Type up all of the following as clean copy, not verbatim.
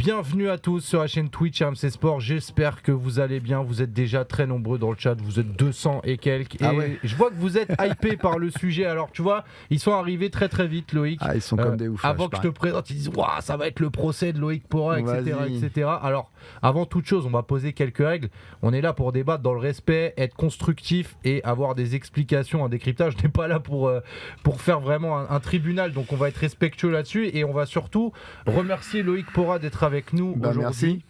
bienvenue à tous sur la chaîne Twitch RMC Sport. J'espère que vous allez bien. Vous êtes déjà très nombreux dans le chat. Vous êtes 200 et quelques. Et je vois que vous êtes hypés par le sujet. Alors, tu vois, ils sont arrivés très très vite, Loïc. Ah, ils sont comme des oufs. Avant que je te présente, ils disent waouh, ça va être le procès de Loïc Pora, etc. Alors, avant toute chose, on va poser quelques règles. On est là pour débattre dans le respect, être constructif et avoir des explications, un décryptage. Je n'ai pas là pour faire vraiment un tribunal. Donc, on va être respectueux là-dessus et on va surtout remercier Loïc Pora d'être avec nous aujourd'hui. Merci.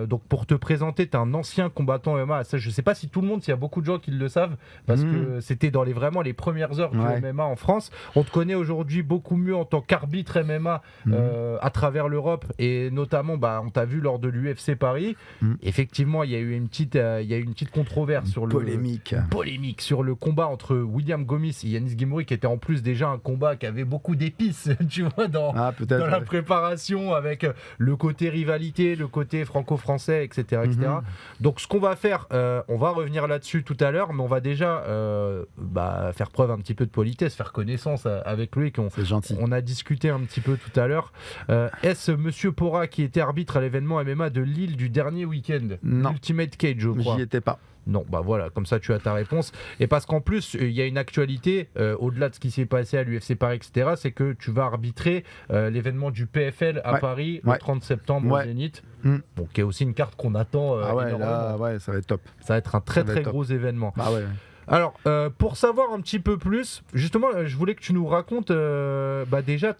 Donc pour te présenter, tu es un ancien combattant MMA. Ça, je ne sais pas si tout le monde, s'il y a beaucoup de gens qui le savent, parce que c'était dans vraiment les premières heures du MMA en France. On te connaît aujourd'hui beaucoup mieux en tant qu'arbitre MMA à travers l'Europe et notamment, on t'a vu lors de l'UFC Paris. Effectivement, il y a eu une petite controverse polémique sur le combat entre William Gomis et Yanis Ghemmouri, qui était en plus déjà un combat qui avait beaucoup d'épices, tu vois, dans la préparation, avec le côté rivalité, le côté franco-français, etc. Donc ce qu'on va faire, on va revenir là-dessus tout à l'heure, mais on va déjà faire preuve un petit peu de politesse, faire connaissance avec lui. C'est gentil. On a discuté un petit peu tout à l'heure. Est-ce Monsieur Pora qui était arbitre à l'événement MMA de Lille du dernier week-end? Non. Ultimate Cage, je crois. J'y étais pas. Non, voilà, comme ça tu as ta réponse. Et parce qu'en plus, il y a une actualité, au-delà de ce qui s'est passé à l'UFC Paris, etc., c'est que tu vas arbitrer l'événement du PFL à Paris le 30 septembre au Zénith. Donc, qui est aussi une carte qu'on attend énormément. Là, ça va être top. Ça va être un très gros événement. Alors, pour savoir un petit peu plus, justement, je voulais que tu nous racontes déjà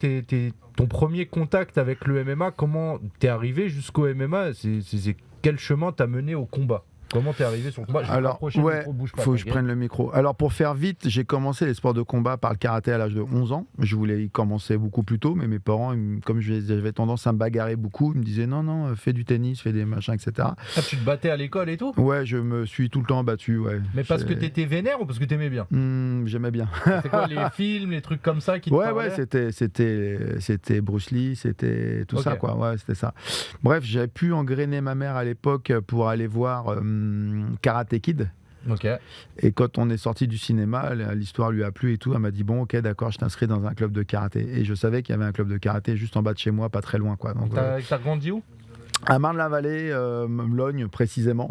ton premier contact avec le MMA, comment t'es arrivé jusqu'au MMA, c'est quel chemin t'as mené au combat? Comment t'es arrivé sur le combat? Alors, faut que je prenne le micro. Alors, pour faire vite, j'ai commencé les sports de combat par le karaté à l'âge de 11 ans. Je voulais y commencer beaucoup plus tôt, mais mes parents, comme j'avais tendance à me bagarrer beaucoup, ils me disaient non, fais du tennis, fais des machins, etc. Ah, tu te battais à l'école et tout? Ouais, je me suis tout le temps battu, Mais parce que t'étais vénère ou parce que t'aimais bien? J'aimais bien. C'est quoi, les films, les trucs comme ça qui te parlaient? C'était Bruce Lee, c'était tout ça, quoi. Ouais, c'était ça. Bref, j'avais pu engrainer ma mère à l'époque pour aller voir Karate Kid. Et quand on est sorti du cinéma, l'histoire lui a plu et tout. Elle m'a dit bon, ok, d'accord, je t'inscris dans un club de karaté. Et je savais qu'il y avait un club de karaté juste en bas de chez moi, pas très loin, quoi. Donc, t'as grandi où? À Marne-la-Vallée, Logne précisément.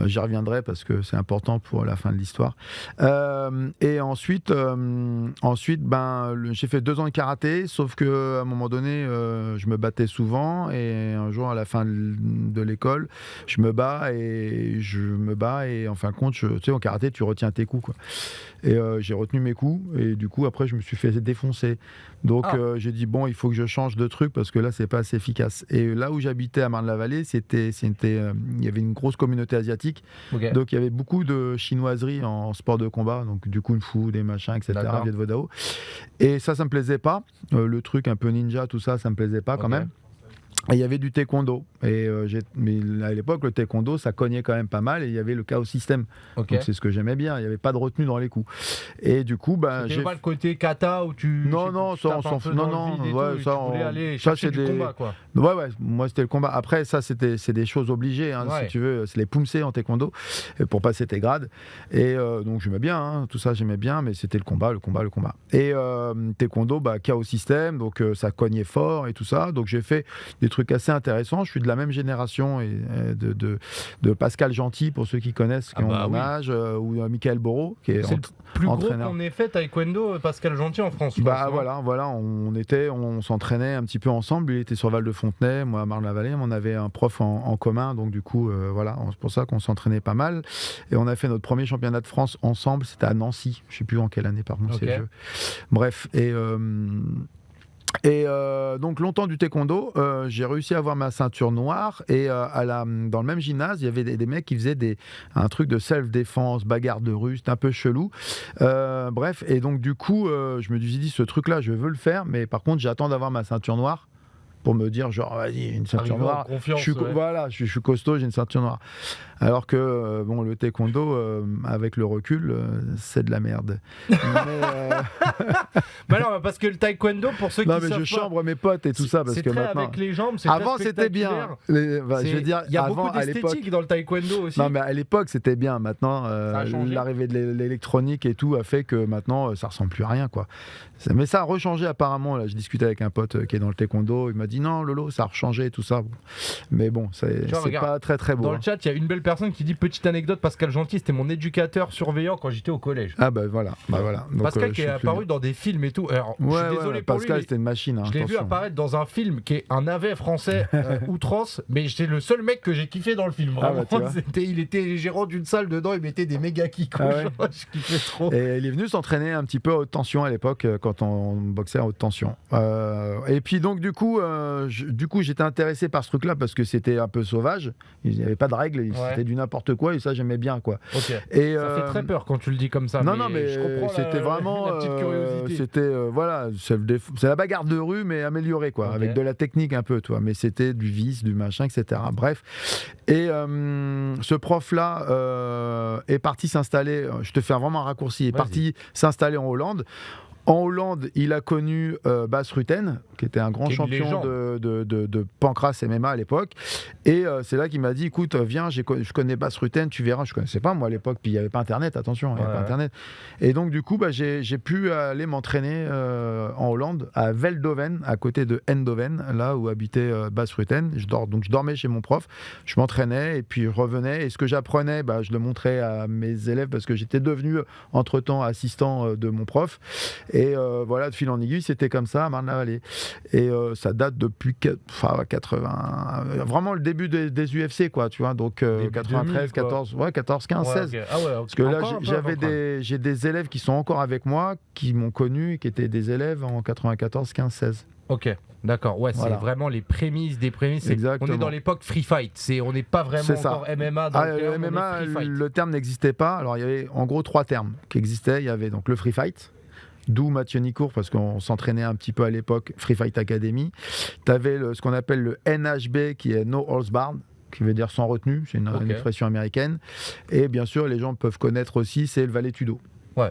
J'y reviendrai parce que c'est important pour la fin de l'histoire. Et ensuite, j'ai fait 2 ans de karaté, sauf qu'à un moment donné, je me battais souvent. Et un jour, à la fin de l'école, je me bats et en fin de compte, tu sais, en karaté, tu retiens tes coups, quoi. Et j'ai retenu mes coups. Et du coup, après, je me suis fait défoncer. Donc, j'ai dit, bon, il faut que je change de truc parce que là, c'est pas assez efficace. Et là où j'habitais à Marne-la-Vallée, il y avait une grosse communauté asiatique. Donc il y avait beaucoup de chinoiseries en sport de combat, donc du kung-fu, des machins, etc. Viet Vo Dao. Et ça me plaisait pas. Le truc un peu ninja, tout ça, ça me plaisait pas quand même. Et il y avait du taekwondo. Mais à l'époque, le taekwondo, ça cognait quand même pas mal. Et il y avait le KO system. Donc c'est ce que j'aimais bien. Il n'y avait pas de retenue dans les coups. Et du coup, c'était pas le côté kata où tu. Non, ça on s'en fout. Ça c'est du combat, quoi. Ouais. Moi, c'était le combat. Après, ça, c'est des choses obligées. Si tu veux, c'est les pumsé en taekwondo pour passer tes grades. Et donc j'aimais bien. Tout ça, j'aimais bien. Mais c'était le combat. Et taekwondo, KO system. Donc ça cognait fort et tout ça. Donc j'ai fait des trucs assez intéressants. Je suis de la même génération de Pascal Gentil, pour ceux qui connaissent, qui ont mon âge, ou Michael Boro, qui est le plus entraîneur. Gros qu'on ait fait taekwondo, Pascal Gentil en France. On s'entraînait un petit peu ensemble. Lui, il était sur Val-de-Fontenay, moi à Marne-la-Vallée. On avait un prof en commun, donc du coup, c'est pour ça qu'on s'entraînait pas mal. Et on a fait notre premier championnat de France ensemble. C'était à Nancy. Je sais plus en quelle année, par contre, c'est le jeu. Bref, et donc longtemps du taekwondo, j'ai réussi à avoir ma ceinture noire et dans le même gymnase il y avait des mecs qui faisaient un truc de self-défense, bagarre de rue, c'était un peu chelou. Bref, et donc du coup je me suis dit ce truc là je veux le faire, mais par contre j'attends d'avoir ma ceinture noire pour me dire genre vas-y, une ceinture noire, je suis costaud, j'ai une ceinture noire. Alors que le taekwondo avec le recul c'est de la merde. Mais non, parce que le taekwondo, pour ceux qui savent pas, je chambre mes potes et tout ça parce que maintenant avec les jambes, c'est avant c'était bien. Je veux dire, il y a beaucoup d'esthétique dans le taekwondo aussi. Non mais à l'époque c'était bien. Maintenant l'arrivée de l'électronique et tout a fait que maintenant ça ressemble plus à rien, quoi. Mais ça a rechangé apparemment. Là, je discutais avec un pote qui est dans le taekwondo, il m'a dit dit non, Lolo, ça a rechangé, tout ça. Mais bon, c'est pas très très beau. Dans le chat, il y a une belle personne qui dit petite anecdote, Pascal Gentil, c'était mon éducateur surveillant quand j'étais au collège. Ah bah voilà. Donc, Pascal qui est apparu dans des films et tout. Alors, je suis désolé pour Pascal, lui, c'était une machine. Je l'ai vu apparaître dans un film qui est un navet français outrance, mais c'est le seul mec que j'ai kiffé dans le film. Vraiment, il était gérant d'une salle dedans, il mettait des méga kicks. Je kiffais trop. Et il est venu s'entraîner un petit peu à haute tension à l'époque quand on boxait à haute tension. Et puis donc du coup j'étais intéressé par ce truc-là parce que c'était un peu sauvage. Il n'y avait pas de règles, c'était du n'importe quoi et ça j'aimais bien quoi. Okay. Et ça fait très peur quand tu le dis comme ça. Non mais je comprends c'était vraiment la petite curiosité. C'était c'est la bagarre de rue mais améliorée quoi, avec de la technique un peu toi. Mais c'était du vice, du machin, etc. Bref. Et ce prof-là est parti s'installer. Je te fais vraiment un raccourci. Il est parti s'installer en Hollande. En Hollande, il a connu Bas Rutten, qui était un grand champion de pancrace MMA à l'époque. Et c'est là qu'il m'a dit, écoute, viens, je connais Bas Rutten, tu verras. Je ne connaissais pas, moi, à l'époque. Puis il n'y avait pas Internet, attention, il n'y avait pas Internet. Et donc, du coup, j'ai pu aller m'entraîner en Hollande, à Veldhoven, à côté de Eindhoven, là où habitait Bas Rutten. Donc, je dormais chez mon prof, je m'entraînais et puis je revenais. Et ce que j'apprenais, je le montrais à mes élèves parce que j'étais devenu, entre-temps, assistant de mon prof. Et voilà, de fil en aiguille, c'était comme ça à Marne-la-Vallée. Et ça date depuis 80, vraiment le début des UFC, quoi, tu vois. Donc 93, 14, 15, 16. Okay. Parce que là, j'ai des élèves qui sont encore avec moi, qui m'ont connu, qui étaient des élèves en 94, 15, 16. Ok. D'accord, c'est vraiment les prémices des prémices. On est dans l'époque free fight, on n'est pas vraiment encore MMA. Le MMA, le terme n'existait pas. Alors il y avait en gros 3 termes qui existaient. Il y avait donc le free fight. D'où Mathieu Nicourt, parce qu'on s'entraînait un petit peu à l'époque, Free Fight Academy. Tu avais ce qu'on appelle le NHB, qui est No Holds Barred, qui veut dire sans retenue, c'est une expression américaine. Et bien sûr, les gens peuvent connaître aussi, c'est le Vale Tudo.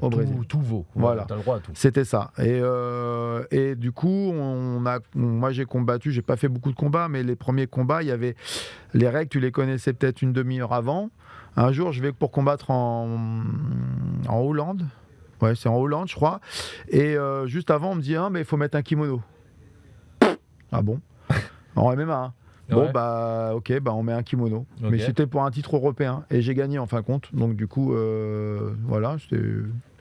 Au Brésil. Tout vaut. Voilà. T'as le droit à tout. C'était ça. Et du coup, moi j'ai combattu, j'ai pas fait beaucoup de combats, mais les premiers combats, il y avait les règles, tu les connaissais peut-être une demi-heure avant. Un jour, je vais pour combattre en Hollande. Ouais, c'est en Hollande, je crois. Et juste avant, on me dit mais il faut mettre un kimono. Ah bon? En MMA. Hein. Bon, on met un kimono. Okay. Mais c'était pour un titre européen. Et j'ai gagné en fin de compte. Donc, du coup, voilà.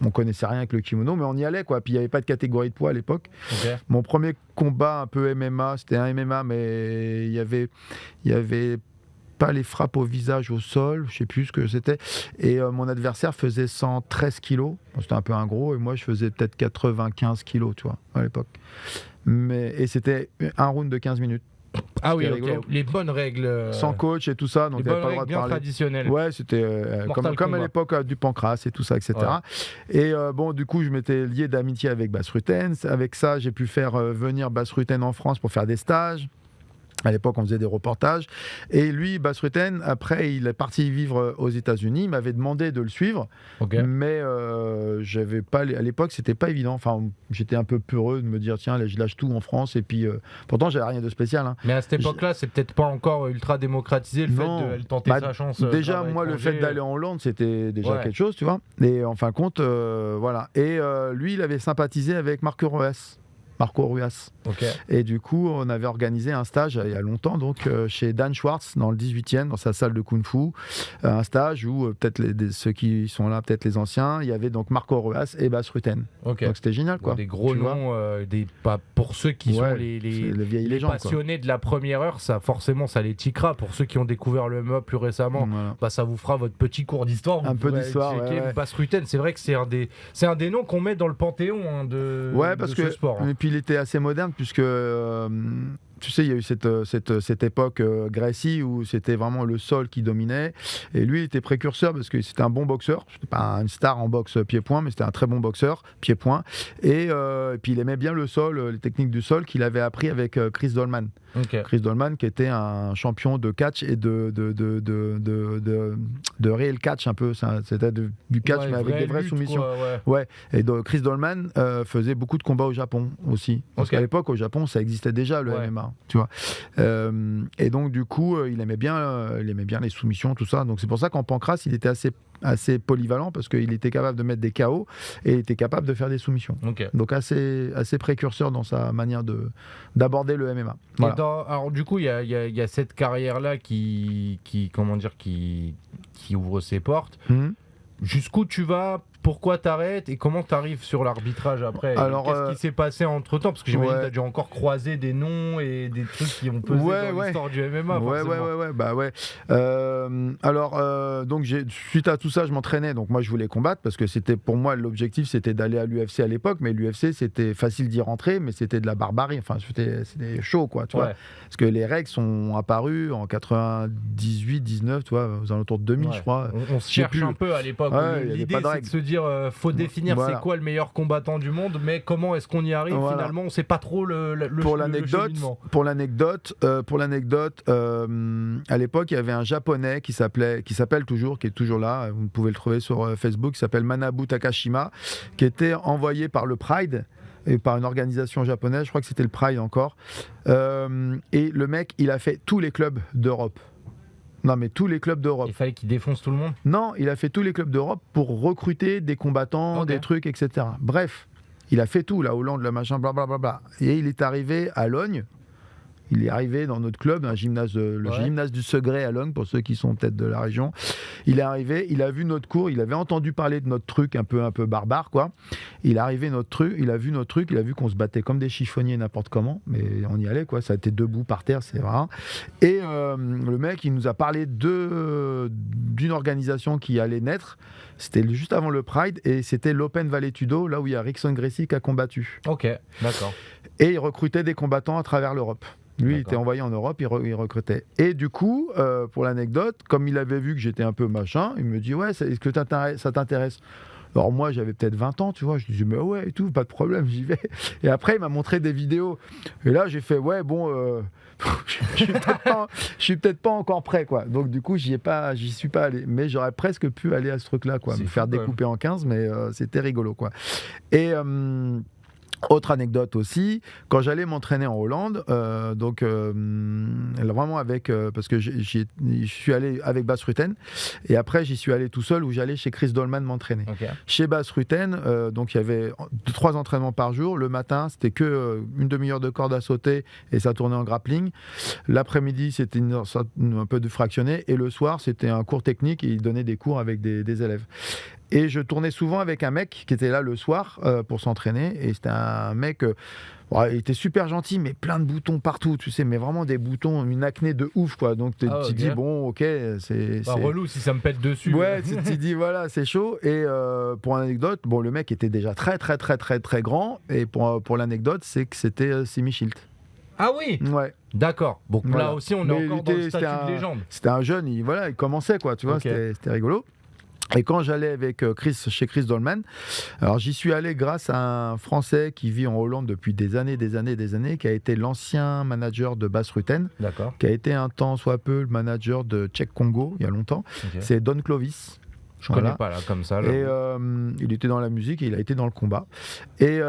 On connaissait rien avec le kimono, mais on y allait, quoi. Puis, il n'y avait pas de catégorie de poids à l'époque. Okay. Mon premier combat un peu MMA, c'était un MMA, mais il y avait pas les frappes au visage, au sol, je sais plus ce que c'était. Et mon adversaire faisait 113 kilos. Bon, c'était un peu un gros, et moi je faisais peut-être 95 kilos, tu vois, à l'époque. Et c'était un round de 15 minutes. Ah oui, les bonnes règles. Sans coach et tout ça, donc les t'avais pas le droit de parler. Traditionnelles. Ouais, c'était comme à l'époque du pancrace et tout ça, etc. Ouais. Et du coup, je m'étais lié d'amitié avec Bas Rutten. Avec ça, j'ai pu faire venir Bas Rutten en France pour faire des stages. À l'époque, on faisait des reportages. Et lui, Bas Rutten, après, il est parti vivre aux États-Unis. Il m'avait demandé de le suivre. Mais j'avais pas, à l'époque, c'était pas évident. Enfin, j'étais un peu peureux de me dire, tiens, je lâche tout en France. Et puis, pourtant, j'avais rien de spécial. Hein. Mais à cette époque-là, c'est peut-être pas encore ultra démocratisé le fait de tenter sa chance. Déjà, moi, le fait d'aller en Hollande, c'était déjà quelque chose, tu vois. Et en fin de compte, voilà. Et lui, il avait sympathisé avec Marco Ruas. Et du coup, on avait organisé un stage il y a longtemps, donc chez Dan Schwartz, dans le 18e, dans sa salle de Kung Fu. Un stage où peut-être ceux qui sont là, peut-être les anciens, il y avait donc Marco Ruas et Bas Rutten. Donc c'était génial, quoi. Des gros noms, pour ceux qui sont les passionnés de la première heure, ça forcément ça les tiquera. Pour ceux qui ont découvert le MMA plus récemment, ça vous fera votre petit cours d'histoire. Un peu d'histoire. Bas Rutten, c'est vrai que c'est un des noms qu'on met dans le panthéon de ce sport. Et puis il était assez moderne puisque tu sais, il y a eu cette époque Gracie où c'était vraiment le sol qui dominait. Et lui, il était précurseur parce que c'était un bon boxeur. C'était pas une star en boxe pied-point, mais c'était un très bon boxeur pied-point. Et puis il aimait bien le sol, les techniques du sol qu'il avait appris avec Chris Doleman. Chris Doleman qui était un champion de catch et de réel catch un peu. C'était du catch mais avec des vraies soumissions. Et donc, Chris Doleman faisait beaucoup de combats au Japon aussi. Parce qu'à l'époque, au Japon, ça existait déjà le MMA. hein, tu vois. Et donc du coup, il aimait bien les soumissions, tout ça. Donc c'est pour ça qu'en pancrace, il était assez polyvalent parce qu'il était capable de mettre des KO et il était capable de faire des soumissions. Okay. Donc assez précurseur dans sa manière d'aborder le MMA. Voilà. Alors du coup, il y a cette carrière-là qui ouvre ses portes. Jusqu'où tu vas? Pourquoi t'arrêtes et comment t'arrives sur l'arbitrage après? Alors, qu'est-ce qui s'est passé entre temps? Parce que j'imagine que t'as dû encore croiser des noms et des trucs qui ont pesé dans l'histoire du MMA. Donc suite à tout ça, je m'entraînais. Donc moi, je voulais combattre parce que c'était pour moi l'objectif, c'était d'aller à l'UFC à l'époque. Mais l'UFC, c'était facile d'y rentrer, mais c'était de la barbarie. Enfin, c'était chaud, quoi. Tu vois, parce que les règles sont apparues en 98, 19, tu vois, aux alentours de 2000, je crois. On se cherche un peu à l'époque. L'idée, c'est de se dire, faut définir c'est quoi le meilleur combattant du monde, mais comment est-ce qu'on y arrive finalement, on sait pas trop le cheminement. Pour l'anecdote, à l'époque, il y avait un japonais qui est toujours là, vous pouvez le trouver sur Facebook, qui s'appelle Manabu Takashima, qui était envoyé par le Pride et par une organisation japonaise, je crois que c'était le Pride encore, et le mec, il a fait tous les clubs d'Europe. Non, mais tous les clubs d'Europe. Il fallait qu'il défonce tout le monde? Non, il a fait tous les clubs d'Europe pour recruter des combattants, des trucs, etc. Bref, il a fait tout, la Hollande, le machin, blablabla. Et il est arrivé à Logne. Il est arrivé dans notre club, le gymnase du Segré à Logne, pour ceux qui sont peut-être de la région. Il est arrivé, il a vu notre cours, il avait entendu parler de notre truc un peu barbare, quoi. Il est arrivé il a vu notre truc, il a vu qu'on se battait comme des chiffonniers n'importe comment, mais on y allait, quoi. Ça a été debout par terre, c'est vrai. Et le mec, il nous a parlé d'une organisation qui allait naître. C'était juste avant le Pride et c'était l'Open Valetudo, là où il y a Rickson Gracie qui a combattu. Ok, d'accord. Et il recrutait des combattants à travers l'Europe. Lui, il était envoyé en Europe, il recrutait. Et du coup, pour l'anecdote, comme il avait vu que j'étais un peu machin, il me dit « Ouais, est-ce que ça t'intéresse ?» Alors moi, j'avais peut-être 20 ans, tu vois. Je disais « Mais ouais, et tout, pas de problème, j'y vais. » Et après, il m'a montré des vidéos. Et là, j'ai fait « Ouais, bon, je suis peut-être pas encore prêt, quoi. » Donc du coup, j'y suis pas allé. Mais j'aurais presque pu aller à ce truc-là, quoi. Me faire découper en 15, mais c'était rigolo, quoi. Et... autre anecdote aussi, quand j'allais m'entraîner en Hollande, vraiment parce que je suis allé avec Bas Rutten et après j'y suis allé tout seul où j'allais chez Chris Dolman m'entraîner. Okay. Chez Bas Rutten, donc il y avait 3 entraînements par jour. Le matin, c'était que une demi-heure de corde à sauter et ça tournait en grappling. L'après-midi, c'était un peu de fractionné et le soir, c'était un cours technique et il donnait des cours avec des élèves. Et je tournais souvent avec un mec qui était là le soir pour s'entraîner. Et c'était un mec, il était super gentil, mais plein de boutons partout, tu sais, mais vraiment des boutons, une acné de ouf, quoi. Donc tu dis, bon, ok, c'est relou si ça me pète dessus. Ouais, tu dis, voilà, c'est chaud. Et pour l'anecdote, bon, le mec était déjà très, très, très, très, très grand. Et pour l'anecdote, c'est que c'était Simi Schilt. Ah oui. Ouais. D'accord. Donc là aussi, on est encore dans le statut de légende. C'était un jeune, il commençait, quoi, tu vois, c'était rigolo. Et quand j'allais avec chez Chris Dolman, alors j'y suis allé grâce à un Français qui vit en Hollande depuis des années, qui a été l'ancien manager de Bas Rutten, qui a été un temps soit peu le manager de Tchèque Congo il y a longtemps. Okay. C'est Don Clovis. Je connais pas là comme ça. Là. Et il était dans la musique et il a été dans le combat. Et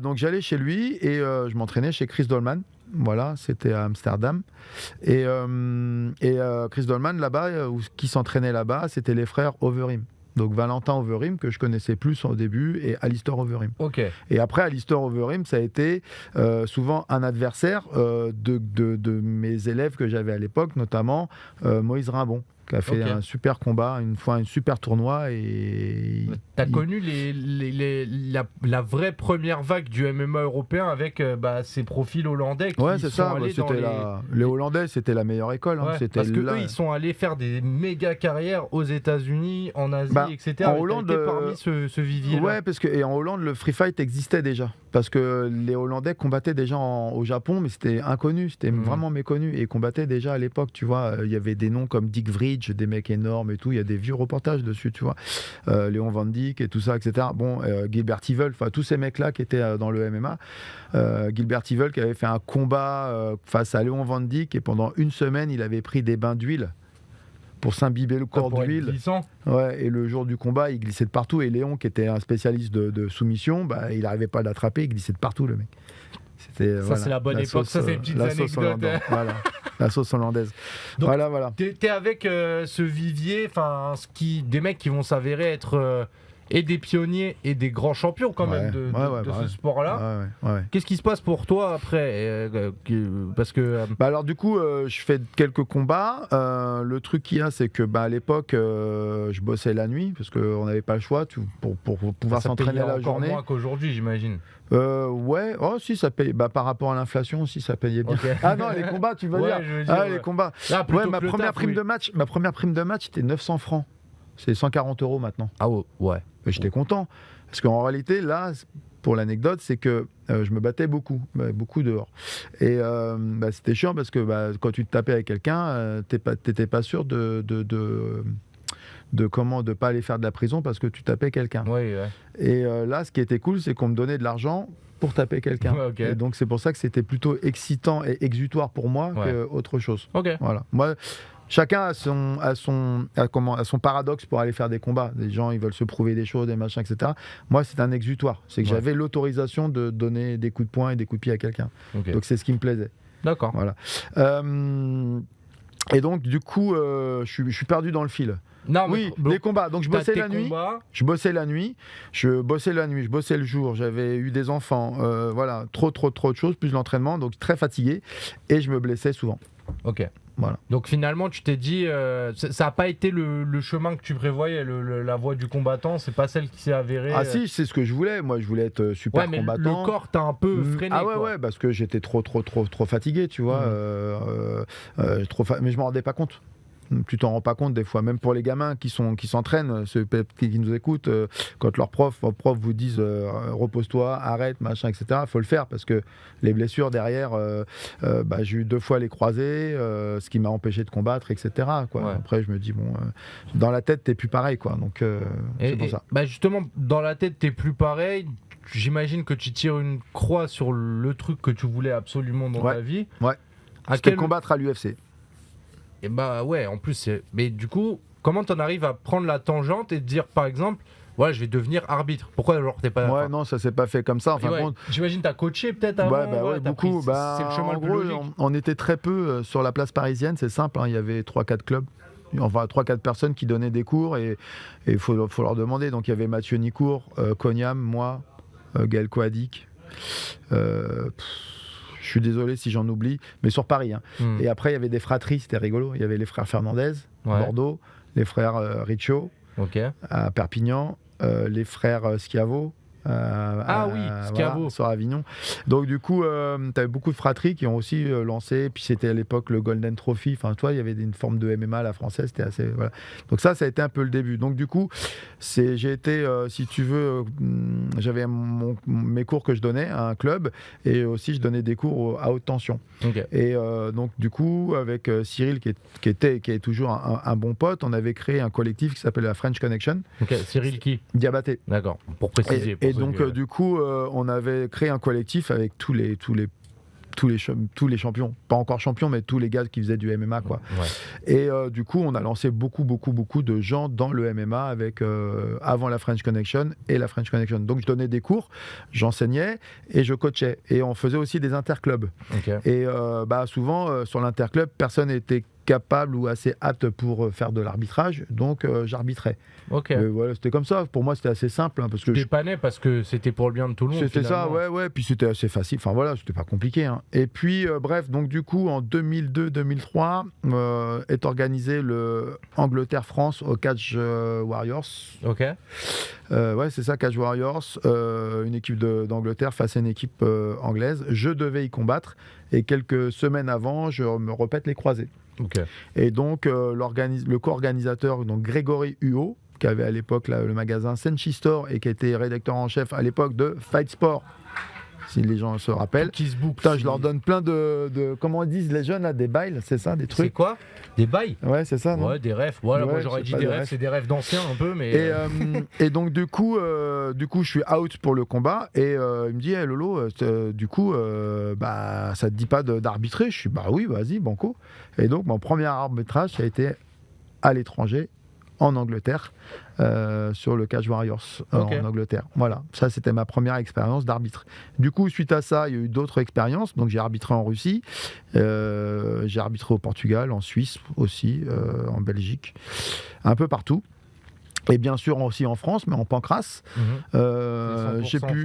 donc j'allais chez lui et je m'entraînais chez Chris Dolman. Voilà, c'était à Amsterdam. Et Chris Dolman, là-bas, qui s'entraînait là-bas, c'était les frères Overeem. Donc Valentin Overeem, que je connaissais plus au début, et Alistair Overeem. Okay. Et après, Alistair Overeem, ça a été souvent un adversaire de mes élèves que j'avais à l'époque, notamment Moïse Rimbon, qui a fait un super combat, une fois un super tournoi. Et t'as connu la vraie première vague du MMA européen avec ces profils hollandais qui c'est ça. Les Hollandais, c'était la meilleure école. Ouais, parce qu'eux, ils sont allés faire des méga carrières aux États-Unis, en Asie, etc. En Hollande, parmi ce vivier-là. Ouais, parce que en Hollande, le free fight existait déjà. Parce que les Hollandais combattaient déjà au Japon, mais c'était inconnu, c'était vraiment méconnu. Et ils combattaient déjà à l'époque, tu vois. Il y avait des noms comme Dick Vridge, des mecs énormes et tout. Il y a des vieux reportages dessus, tu vois. Léon Van Dyck et tout ça, etc. Bon, Gilbert Yvel, enfin tous ces mecs-là qui étaient dans le MMA. Gilbert Yvel qui avait fait un combat face à Léon Van Dyck et pendant une semaine, il avait pris des bains d'huile pour s'imbiber le corps d'huile. Ouais, et le jour du combat, il glissait de partout. Et Léon, qui était un spécialiste de soumission, il n'arrivait pas à l'attraper, il glissait de partout, le mec. Ça, c'est la bonne époque. Ça, c'est une petite anecdote. Voilà, la sauce hollandaise. Donc, voilà. T'es avec ce vivier, des mecs qui vont s'avérer être et des pionniers et des grands champions quand même de ce sport-là. Qu'est-ce qui se passe pour toi après parce que alors du coup, je fais quelques combats. Le truc qu'il y a, c'est que à l'époque, je bossais la nuit parce qu'on n'avait pas le choix pour pouvoir s'entraîner la journée. Encore moins qu'aujourd'hui, j'imagine. Ouais, si ça paye. Par rapport à l'inflation aussi, ça payait bien. Okay. Ah non, les combats, tu veux dire. Les combats. Là, ma première prime de match, c'était 900 francs. C'est 140 € maintenant. Ah ouais. J'étais content. Parce qu'en réalité, là, pour l'anecdote, c'est que je me battais beaucoup dehors. Et c'était chiant parce que quand tu te tapais avec quelqu'un, t'étais pas sûr de pas aller faire de la prison parce que tu tapais quelqu'un. Oui. Et là, ce qui était cool, c'est qu'on me donnait de l'argent pour taper quelqu'un. Okay. Et donc c'est pour ça que c'était plutôt excitant et exutoire pour moi qu'autre chose. Voilà. Moi, chacun a son paradoxe pour aller faire des combats. Les gens, ils veulent se prouver des choses, des machins, etc. Moi, c'est un exutoire. C'est que j'avais l'autorisation de donner des coups de poing et des coups de pied à quelqu'un. Donc c'est ce qui me plaisait. D'accord. Voilà. Et donc du coup, je suis perdu dans le fil. Non, les combats. Donc je bossais la nuit. Je bossais le jour. J'avais eu des enfants. Voilà, trop de choses, plus l'entraînement. Donc très fatigué et je me blessais souvent. Ok. Voilà. Donc finalement, tu t'es dit, ça n'a pas été le chemin que tu prévoyais, la voie du combattant, c'est pas celle qui s'est avérée. Ah si, c'est ce que je voulais. Moi, je voulais être super combattant. Le corps t'a un peu freiné. Ah ouais, parce que j'étais trop fatigué, tu vois. Mais je m'en rendais pas compte. Tu t'en rends pas compte des fois, même pour les gamins qui s'entraînent, ceux qui nous écoutent, quand vos profs vous disent repose-toi, arrête, machin, etc. Il faut le faire parce que les blessures derrière, j'ai eu 2 fois les croisés, ce qui m'a empêché de combattre, etc. Après, je me dis dans la tête, t'es plus pareil, quoi. Donc c'est pour ça. Justement, dans la tête, t'es plus pareil. J'imagine que tu tires une croix sur le truc que tu voulais absolument dans ta vie. Ouais. C'était combattre à l'UFC. Et en plus, mais du coup, comment t'en arrives à prendre la tangente et te dire, par exemple, je vais devenir arbitre. Pourquoi t'es pas. Non, ça s'est pas fait comme ça. J'imagine t'as coaché peut-être avant. Beaucoup. C'est le chemin le plus logique. On était très peu sur la place parisienne, c'est simple. Il y avait 3-4 clubs. Enfin, 3-4 personnes qui donnaient des cours et il faut leur demander. Donc il y avait Mathieu Nicourt, Cognam, moi, Gaël Coadic. Je suis désolé si j'en oublie, mais sur Paris. Et après, il y avait des fratries, c'était rigolo. Il y avait les frères Fernandez, à Bordeaux, les frères Riccio, à Perpignan, les frères Schiavo. Schiavo. Sur Avignon. Donc du coup, tu avais beaucoup de fratries qui ont aussi lancé, puis c'était à l'époque le Golden Trophy, il y avait une forme de MMA à la française, c'était assez... Voilà. Donc ça a été un peu le début. Donc du coup, j'ai été, si tu veux, j'avais mes cours que je donnais à un club, et aussi je donnais des cours à haute tension. Et donc du coup, avec Cyril, qui est toujours un bon pote, on avait créé un collectif qui s'appelle la French Connection. Cyril qui Diabaté. D'accord, pour préciser. Et donc, du coup, on avait créé un collectif avec tous les champions, pas encore champions, mais tous les gars qui faisaient du MMA, quoi. Et du coup, on a lancé beaucoup de gens dans le MMA avec avant la French Connection et la French Connection. Donc, je donnais des cours, j'enseignais et je coachais. Et on faisait aussi des interclubs. Et souvent, sur l'interclub, personne n'était capable ou assez apte pour faire de l'arbitrage, donc j'arbitrais. Voilà, c'était comme ça. Pour moi, c'était assez simple. Parce que dépannais parce que c'était pour le bien de tout le monde. C'était ça, puis c'était assez facile. Enfin voilà, c'était pas compliqué. Et puis, bref, donc du coup, en 2002-2003, est organisé le Angleterre-France au Cage Warriors. C'est ça, Cage Warriors. Une équipe d'Angleterre face à une équipe anglaise. Je devais y combattre. Et quelques semaines avant, je me répète les croisés. Et donc, le co-organisateur, donc Grégory Huot, qui avait à l'époque le magasin Senshi Store et qui était rédacteur en chef à l'époque de Fight Sport, si les gens se rappellent. Je leur donne plein de comment ils disent les jeunes là, des bails, c'est ça, des trucs. C'est quoi? Des bails? Ouais, c'est ça. Non, des refs. Voilà, moi j'aurais dit des refs, c'est des refs d'anciens un peu, mais. Et donc du coup, je suis out pour le combat et il me dit, hey, Lolo, du coup, ça te dit pas d'arbitrer? Je suis, oui, vas-y, banco. Et donc mon premier arbitrage, ça a été à l'étranger, en Angleterre, sur le Cage Warriors en Angleterre. Voilà, ça c'était ma première expérience d'arbitre. Du coup, suite à ça, il y a eu d'autres expériences. Donc j'ai arbitré en Russie, j'ai arbitré au Portugal, en Suisse aussi, en Belgique, un peu partout. Et bien sûr aussi en France, mais en pancrace. J'ai pu,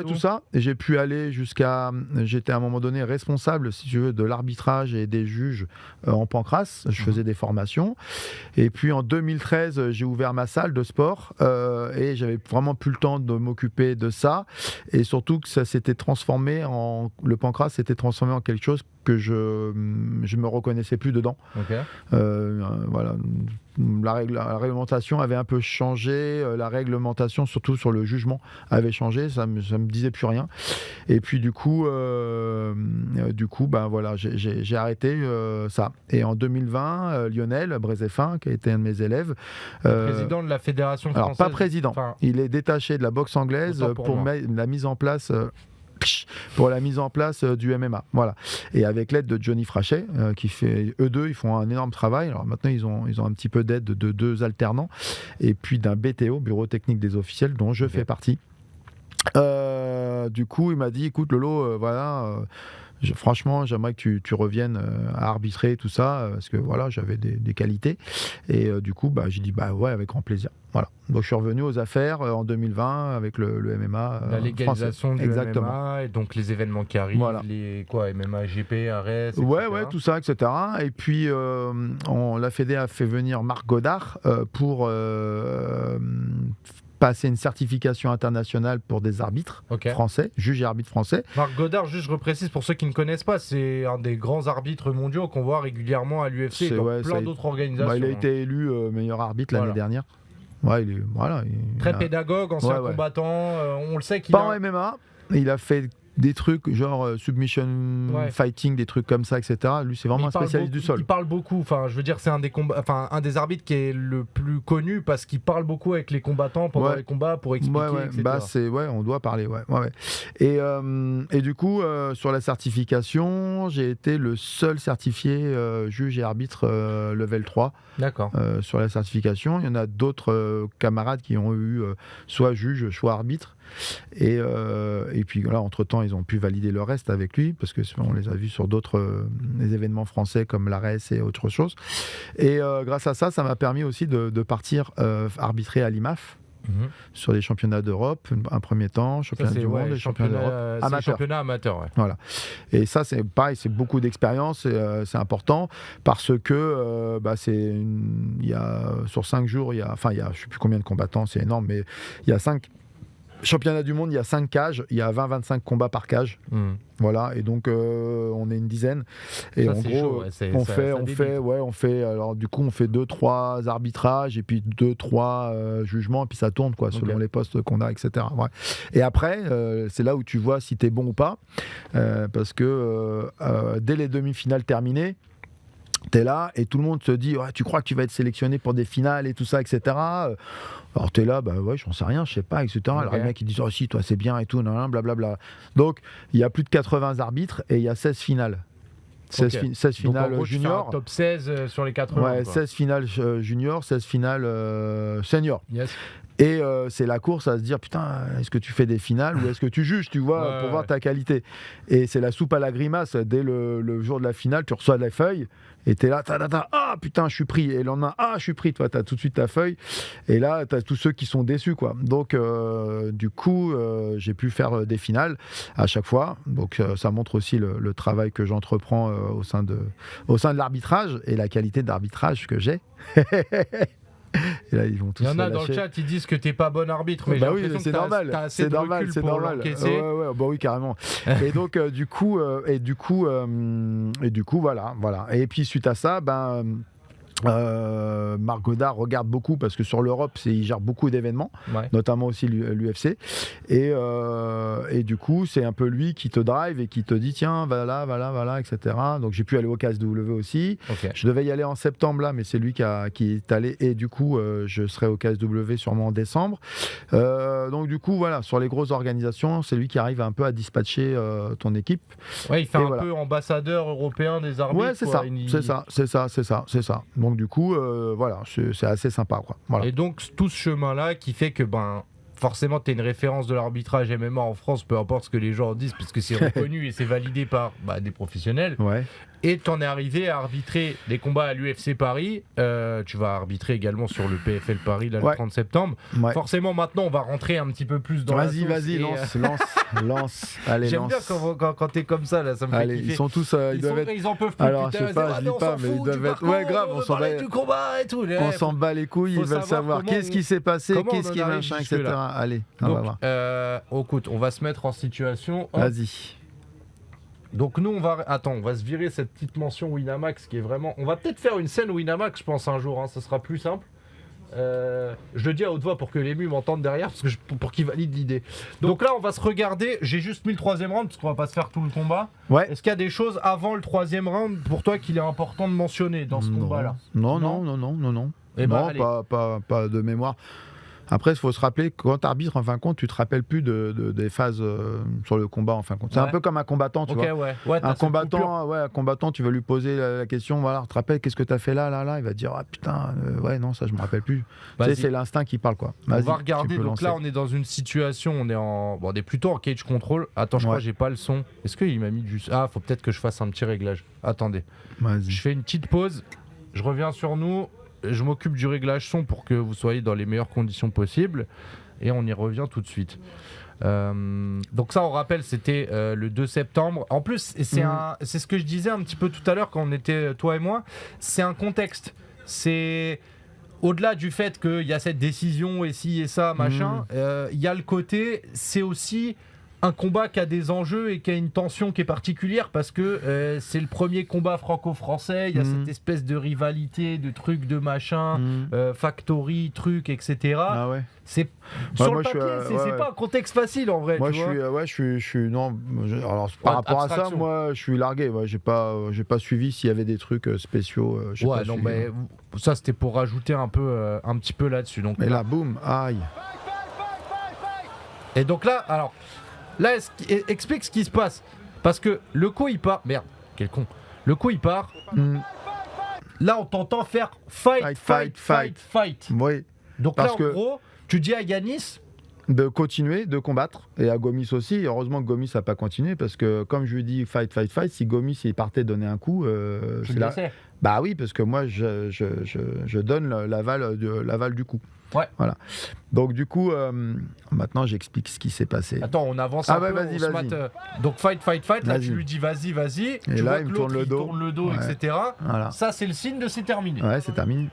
tout ça. Et j'ai pu aller jusqu'à. J'étais à un moment donné responsable, si tu veux, de l'arbitrage et des juges en pancrace. Je faisais des formations. Et puis en 2013, j'ai ouvert ma salle de sport et j'avais vraiment plus le temps de m'occuper de ça. Et surtout que ça s'était transformé le pancrace s'était transformé en quelque chose que je me reconnaissais plus dedans. Voilà. La réglementation avait un peu changé, la réglementation surtout sur le jugement avait changé, ça me disait plus rien. Et puis du coup ben voilà, j'ai arrêté ça. Et en 2020, Lionel Brézéfin, qui a été un de mes élèves, président de la fédération française. Alors pas président, il est détaché de la boxe anglaise pour la mise en place. Pour la mise en place du MMA, voilà. Et avec l'aide de Johnny Frachet, qui fait eux deux, ils font un énorme travail. Alors maintenant, ils ont un petit peu d'aide de 2 alternants et puis d'un BTO, Bureau technique des officiels, dont je fais partie. Du coup, il m'a dit, écoute Lolo, voilà. Franchement, j'aimerais que tu reviennes à arbitrer tout ça, parce que voilà, j'avais des qualités. Et du coup, j'ai dit ouais, avec grand plaisir. Voilà. Donc je suis revenu aux affaires en 2020 avec le MMA. La légalisation français. du MMA et donc les événements qui arrivent, les MMA, GP, Ares, etc. Ouais, tout ça, etc. Et puis la Fédé a fait venir Marc Godard pour passer une certification internationale pour des arbitres français, juges et arbitres français. Marc Godard, juste je reprécise pour ceux qui ne connaissent pas, c'est un des grands arbitres mondiaux qu'on voit régulièrement à l'UFC et dans plein d'autres organisations. Il a été élu meilleur arbitre l'année dernière. Ouais, très pédagogue, ancien combattant, on le sait qu'il en MMA, il a fait des trucs genre submission fighting, des trucs comme ça, etc. Lui, c'est vraiment un spécialiste du sol. Il parle beaucoup. Enfin, je veux dire, c'est un des arbitres qui est le plus connu parce qu'il parle beaucoup avec les combattants pendant les combats pour expliquer, etc. On doit parler. Et du coup, sur la certification, j'ai été le seul certifié juge et arbitre level 3. D'accord. Sur la certification, il y en a d'autres camarades qui ont eu soit juge, soit arbitre. Et puis là, entre-temps, ils ont pu valider le reste avec lui, parce qu'on les a vus sur d'autres événements français comme l'ARES et autre chose. Et grâce à ça, ça m'a permis aussi de partir arbitrer à l'IMAF. Sur les championnats d'Europe, un premier temps, championnat du monde, championnat d'Europe, championnat amateur. Voilà. Et ça, c'est pareil, c'est beaucoup d'expérience, c'est important parce que sur 5 jours, il y a, je ne sais plus combien de combattants, c'est énorme, mais il y a 5 championnats du monde, il y a 5 cages, il y a 20-25 combats par cage. Voilà, et donc on est une dizaine. Et ça, en gros, on fait alors du coup on fait 2-3 arbitrages et puis 2-3 jugements, et puis ça tourne selon les postes qu'on a, etc. Ouais. Et après, c'est là où tu vois si t'es bon ou pas, parce que dès les demi-finales terminées, t'es là et tout le monde te dit tu crois que tu vas être sélectionné pour des finales et tout ça, etc. Alors t'es là, j'en sais rien, je sais pas, etc. Alors les mecs ils disent si toi c'est bien et tout, blablabla. Donc il y a plus de 80 arbitres et il y a 16 finales. 16 finales donc, en gros, junior. Top 16 sur les 80. Ouais, 16 finales junior, 16 finales senior. Yes. Et c'est la course à se dire putain, est-ce que tu fais des finales ou est-ce que tu juges, tu vois, pour voir ta qualité. Et c'est la soupe à la grimace. Dès le jour de la finale, tu reçois les feuilles et t'es là, ah putain, je suis pris. Et le lendemain, je suis pris. Toi, t'as tout de suite ta feuille. Et là, t'as tous ceux qui sont déçus, quoi. Donc, du coup, j'ai pu faire des finales à chaque fois. Donc, ça montre aussi le travail que j'entreprends au sein de l'arbitrage et la qualité d'arbitrage que j'ai. Et là, ils vont tous. Il y en a dans le chat, ils disent que t'es pas bon arbitre, mais oui, mais c'est normal. T'as assez de recul pour l'encaisser. Oui, carrément. Et donc, du coup, voilà. Et puis suite à ça, Marc Godard regarde beaucoup parce que sur l'Europe, il gère beaucoup d'événements, notamment aussi l'UFC. Et du coup, c'est un peu lui qui te drive et qui te dit tiens, va là, etc. Donc j'ai pu aller au KSW aussi. Je devais y aller en septembre là, mais c'est lui qui est allé. Et du coup, je serai au KSW sûrement en décembre. Donc du coup, voilà, sur les grosses organisations, c'est lui qui arrive un peu à dispatcher ton équipe. Ouais, il fait peu ambassadeur européen des arbitres. Ouais, c'est ça. Donc Donc du coup, voilà, c'est assez sympa, quoi. Voilà. Et donc tout ce chemin-là qui fait que forcément, tu es une référence de l'arbitrage MMA en France, peu importe ce que les gens disent, puisque c'est reconnu et c'est validé par des professionnels. Ouais. Et tu en es arrivé à arbitrer des combats à l'UFC Paris. Tu vas arbitrer également sur le PFL Paris le 30 septembre. Ouais. Forcément, maintenant, on va rentrer un petit peu plus dans la sauce. Vas-y, lance. Allez, j'aime bien quand t'es comme ça, là, ça me fait kiffer. Ils sont tous... ils en peuvent plus. Alors, je sais pas, je dis pas, mais ils doivent être... Ouais, grave, on s'en bat... du combat et tout. On s'en bat les couilles, ils veulent savoir qu'est-ce qui s'est passé, qu'est-ce qui est machin, etc. Allez, on va voir. Écoute, on va se mettre en situation... Vas-y. Donc nous on va se virer cette petite mention Winamax qui est vraiment... On va peut-être faire une scène Winamax je pense un jour, ça sera plus simple. Je le dis à haute voix pour que l'ému m'entende derrière, pour qu'il valide l'idée. Donc là on va se regarder, j'ai juste mis le 3e round parce qu'on va pas se faire tout le combat. Ouais. Est-ce qu'il y a des choses avant le 3e round pour toi qu'il est important de mentionner dans ce combat-là ? Non. Et non, pas de mémoire. Après, il faut se rappeler que quand tu arbitres, en fin de compte, tu te rappelles plus des phases sur le combat, en fin de compte. C'est un peu comme un combattant, tu vois. Ouais, un combattant, tu vas lui poser la question, voilà, tu te rappelles, qu'est-ce que tu as fait là, il va te dire, ah putain, non, ça je me rappelle plus. Tu sais, c'est l'instinct qui parle, quoi. On va regarder, donc là, on est dans une situation, on est plutôt en cage control. Attends, je crois que j'ai pas le son. Est-ce qu'il m'a mis du... Ah, faut peut-être que je fasse un petit réglage. Attendez. Vas-y. Je fais une petite pause, je reviens sur nous. Je m'occupe du réglage son pour que vous soyez dans les meilleures conditions possibles et on y revient tout de suite. Donc ça, on rappelle, c'était le 2 septembre. En plus, c'est ce que je disais un petit peu tout à l'heure quand on était toi et moi. C'est un contexte. C'est au-delà du fait qu'il y a cette décision et ci et ça, machin. Il y a le côté, c'est aussi un combat qui a des enjeux et qui a une tension qui est particulière parce que c'est le premier combat franco-français, il y a cette espèce de rivalité, de trucs, de machin, factory, trucs, etc. Ah ouais. C'est sur le papier, c'est pas un contexte facile en vrai. Moi, je suis non. Alors par rapport à ça, moi, je suis largué. Ouais, j'ai pas suivi s'il y avait des trucs spéciaux. Mais ça c'était pour rajouter un petit peu là-dessus. Donc. Et là, boum, aïe. Et donc là, alors. Là, explique ce qui se passe. Parce que le coup, il part... Merde, quel con. Le coup, il part. Là, on t'entend faire fight. Oui. Donc là, en gros, tu dis à Yanis... de continuer, de combattre. Et à Gomis aussi. Heureusement que Gomis n'a pas continué. Parce que, comme je lui dis fight, si Gomis il partait donner un coup... tu le laissais. Bah oui, parce que moi, je donne l'aval du coup. Ouais. Voilà. Donc du coup, maintenant j'explique ce qui s'est passé. Attends, on avance un peu. Vas-y. Donc fight. Là, tu lui dis vas-y. Et tu là, vois que l'autre, il tourne le dos, etc. Voilà. Ça, c'est le signe de c'est terminé. Ouais, c'est terminé.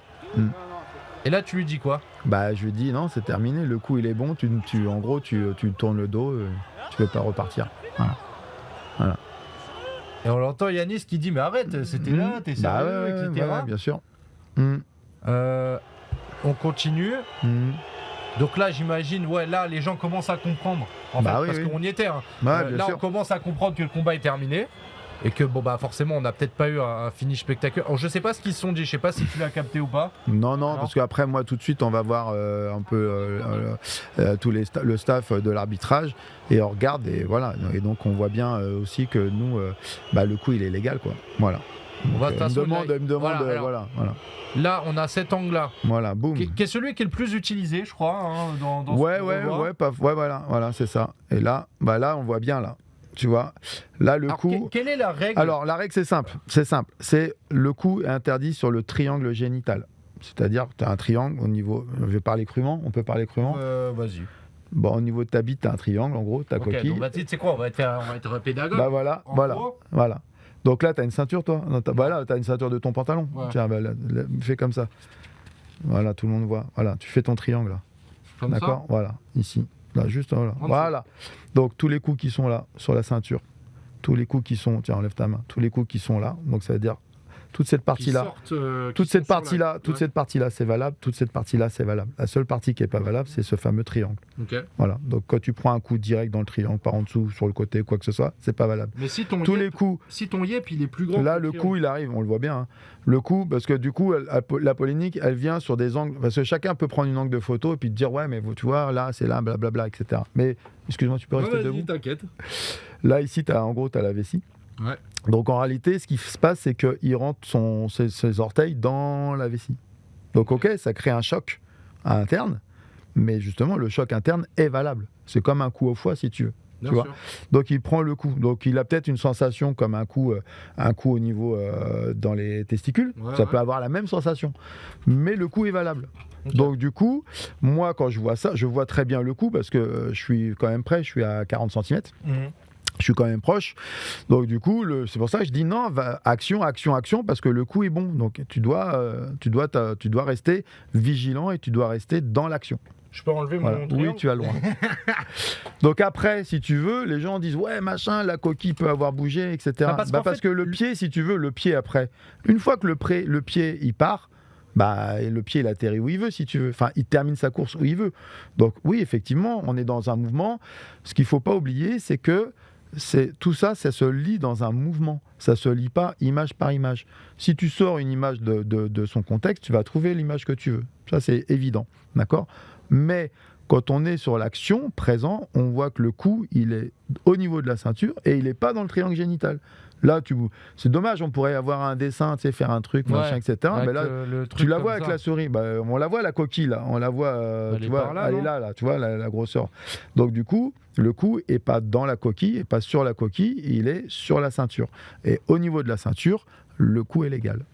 Et là, tu lui dis quoi ? Bah, je lui dis non, c'est terminé. Le coup, il est bon. En gros, tu tournes le dos. Tu peux pas repartir. Voilà. Et on l'entend Yanis qui dit mais arrête, c'était là, t'es sérieux, etc. Ouais, bien sûr. On continue. Donc là, j'imagine, là, les gens commencent à comprendre. Parce qu'on y était. Là, on commence à comprendre que le combat est terminé. Et que, forcément, on n'a peut-être pas eu un finish spectaculaire. Alors, je sais pas ce qu'ils se sont dit. Je sais pas si tu l'as capté ou pas. Non, parce qu'après, moi, tout de suite, on va voir un peu le staff de l'arbitrage. Et on regarde. Et voilà. Et donc, on voit bien aussi que nous, le coup, il est légal, quoi. Voilà. Donc, il me demande. Voilà. Là, on a cet angle-là. Voilà, boum. Qui est celui qui est le plus utilisé, je crois. Voilà, c'est ça. Et là, on voit bien, là. Tu vois, là, le coup... Quelle est la règle ? Alors, la règle, c'est simple. C'est le coup est interdit sur le triangle génital. C'est-à-dire, tu as un triangle au niveau... Je vais parler crûment. On peut parler crûment ? Vas-y. Bon, au niveau de ta bite, tu as un triangle, en gros, ta coquille. Donc, tu sais quoi, on va être pédagogue. Voilà. Donc là, tu as une ceinture, toi. Voilà, tu as une ceinture de ton pantalon. Ouais. Tiens, fais comme ça. Voilà, tout le monde voit. Voilà, tu fais ton triangle, là. Comme d'accord ? Voilà, ici. Là, juste, voilà. Donc, tous les coups qui sont là, sur la ceinture, tous les coups qui sont... Tiens, enlève ta main. Tous les coups qui sont là, donc ça veut dire... Toute cette partie-là, cette partie-là, c'est valable. Toute cette partie-là, c'est valable. La seule partie qui n'est pas valable, c'est ce fameux triangle. Okay. Voilà. Donc, quand tu prends un coup direct dans le triangle, par en dessous, sur le côté, quoi que ce soit, c'est pas valable. Mais si ton yep, il est plus grand. Là, le coup, il arrive, on le voit bien. Hein. Le coup, parce que du coup, la polémique, elle vient sur des angles. Parce que chacun peut prendre une angle de photo et puis te dire, ouais, mais tu vois, là, c'est là, blablabla, etc. Mais, excuse-moi, tu peux rester debout. Vas-y, t'inquiète. Là, ici, en gros, tu as la vessie. Ouais. Donc en réalité, ce qui se passe, c'est qu'il rentre ses orteils dans la vessie. Donc ok, ça crée un choc interne, mais justement, le choc interne est valable. C'est comme un coup au foie, si tu veux. Tu vois. Donc il prend le coup. Donc il a peut-être une sensation comme un coup au niveau dans les testicules. Ça peut avoir la même sensation, mais le coup est valable. Okay. Donc du coup, moi quand je vois ça, je vois très bien le coup parce que je suis quand même près. Je suis à 40 cm. Je suis quand même proche. Donc du coup, c'est pour ça que je dis non, action, parce que le coup est bon. Donc tu dois rester vigilant et tu dois rester dans l'action. Je peux enlever mon triangle ? Oui, tu as le droit. Donc après, si tu veux, les gens disent ouais, machin, la coquille peut avoir bougé, etc. Parce que le pied, si tu veux, le pied après, une fois que le pied il part, le pied il atterrit où il veut, si tu veux. Enfin, il termine sa course où il veut. Donc oui, effectivement, on est dans un mouvement. Ce qu'il faut pas oublier, c'est que tout ça se lit dans un mouvement. Ça se lit pas image par image. Si tu sors une image de son contexte, tu vas trouver l'image que tu veux. Ça, c'est évident, d'accord ? Mais quand on est sur l'action présent, on voit que le coup, il est au niveau de la ceinture et il n'est pas dans le triangle génital. Là, c'est dommage, on pourrait avoir un dessin, tu sais, faire un truc, machin, etc. Mais là, tu la vois avec la souris. On la voit, la coquille, là. On la voit, tu vois, elle est là, tu vois, la grosseur. Donc, du coup, le coup n'est pas dans la coquille, n'est pas sur la coquille, il est sur la ceinture. Et au niveau de la ceinture, le coup est légal.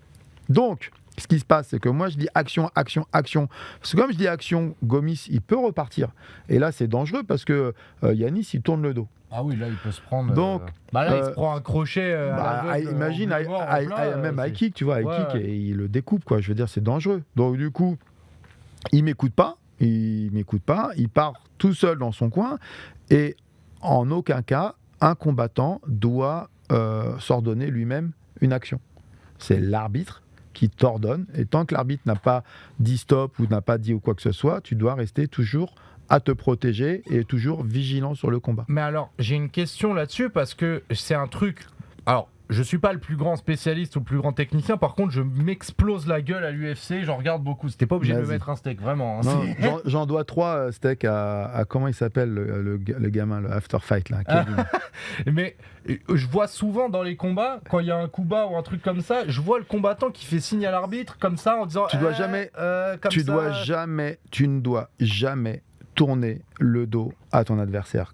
Donc, ce qui se passe, c'est que moi, je dis action. Parce que comme je dis action, Gomis, il peut repartir. Et là, c'est dangereux parce que Yanis, il tourne le dos. Ah oui, là, il peut se prendre... Donc, là, il se prend un crochet imagine, même high kick, tu vois, high kick, et il le découpe, quoi. Je veux dire, c'est dangereux. Donc, du coup, il m'écoute pas, il part tout seul dans son coin, et en aucun cas, un combattant doit s'ordonner lui-même une action. C'est l'arbitre qui t'ordonne, et tant que l'arbitre n'a pas dit stop ou n'a pas dit ou quoi que ce soit, tu dois rester toujours à te protéger et toujours vigilant sur le combat. Mais alors, j'ai une question là-dessus parce que c'est un truc... Alors, je suis pas le plus grand spécialiste ou le plus grand technicien, par contre, je m'explose la gueule à l'UFC, j'en regarde beaucoup. C'était pas obligé de me mettre un steak, vraiment. Hein. Non, j'en dois 3 steaks à comment il s'appelle le gamin, le after fight là. Mais je vois souvent dans les combats, quand il y a un coup bas ou un truc comme ça, je vois le combattant qui fait signe à l'arbitre comme ça en disant tu ne dois jamais tourner le dos à ton adversaire.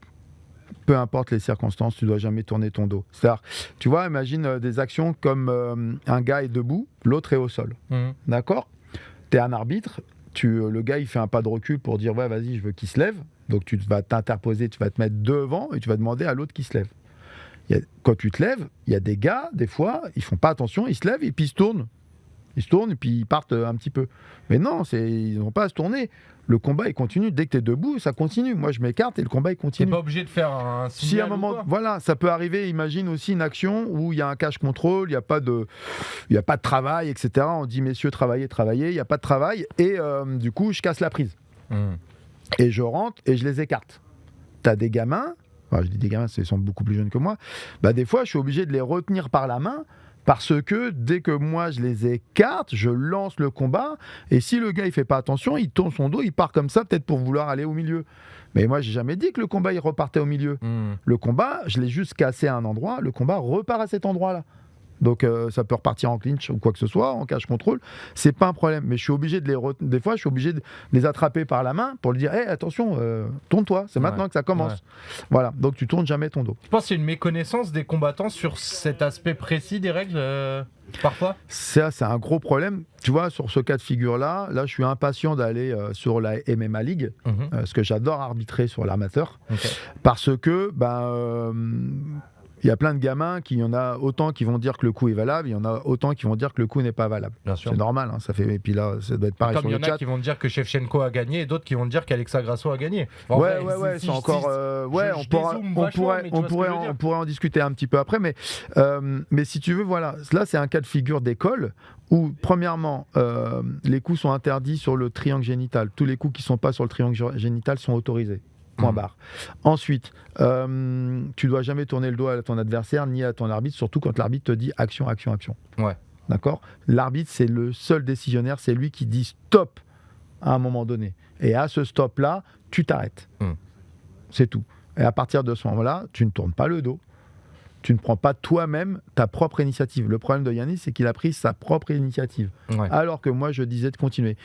Peu importe les circonstances, tu dois jamais tourner ton dos. C'est-à-dire, tu vois, imagine des actions comme un gars est debout, l'autre est au sol. D'accord ? Tu es un arbitre, le gars il fait un pas de recul pour dire ouais, vas-y, je veux qu'il se lève. Donc tu vas t'interposer, tu vas te mettre devant et tu vas demander à l'autre qui se lève. Quand tu te lèves, il y a des gars, des fois, ils font pas attention, ils se lèvent et puis ils se tournent. Ils se tournent et puis ils partent un petit peu. Mais non, ils n'ont pas à se tourner. Le combat, il continue. Dès que tu es debout, ça continue. Moi, je m'écarte et le combat, il continue. Tu n'es pas obligé de faire un signal. Si à un moment, voilà, ça peut arriver. Imagine aussi une action où il y a un cash control, il n'y a pas de travail, etc. On dit, messieurs, travaillez. Il n'y a pas de travail. Et du coup, je casse la prise. Et je rentre et je les écarte. Tu as des gamins, je dis des gamins, ils sont beaucoup plus jeunes que moi. Des fois, je suis obligé de les retenir par la main. Parce que dès que moi je les écarte, je lance le combat, et si le gars il fait pas attention, il tourne son dos, il part comme ça, peut-être pour vouloir aller au milieu. Mais moi j'ai jamais dit que le combat il repartait au milieu. Le combat, je l'ai juste cassé à un endroit, le combat repart à cet endroit-là. Donc ça peut repartir en clinch ou quoi que ce soit, en cash control, c'est pas un problème. Mais je suis obligé des fois je suis obligé de les attraper par la main pour lui dire hey, attention, tourne-toi, c'est maintenant que ça commence. Voilà, donc tu tournes jamais ton dos. Je pense que c'est une méconnaissance des combattants sur cet aspect précis des règles parfois. Ça, c'est un gros problème. Tu vois, sur ce cas de figure-là, je suis impatient d'aller sur la MMA League, parce que j'adore arbitrer sur l'amateur, parce que il y a plein de gamins il y en a autant qui vont dire que le coup est valable, il y en a autant qui vont dire que le coup n'est pas valable. C'est normal, hein, ça fait. Et puis là, ça doit être pareil sur le chat. Comme il y en a qui vont dire que Shevchenko a gagné et d'autres qui vont dire qu'Alexa Grasso a gagné. C'est encore. On pourrait en discuter un petit peu après, mais si tu veux, voilà, là c'est un cas de figure d'école où premièrement les coups sont interdits sur le triangle génital. Tous les coups qui sont pas sur le triangle génital sont autorisés. Point barre. Ensuite, tu dois jamais tourner le dos à ton adversaire ni à ton arbitre, surtout quand l'arbitre te dit action. Ouais. D'accord ? L'arbitre, c'est le seul décisionnaire, c'est lui qui dit stop à un moment donné. Et à ce stop-là, tu t'arrêtes. C'est tout. Et à partir de ce moment-là, tu ne tournes pas le dos. tu ne prends pas toi-même ta propre initiative. Le problème de Yanis, c'est qu'il a pris sa propre initiative. Ouais. Alors que moi, je disais de continuer.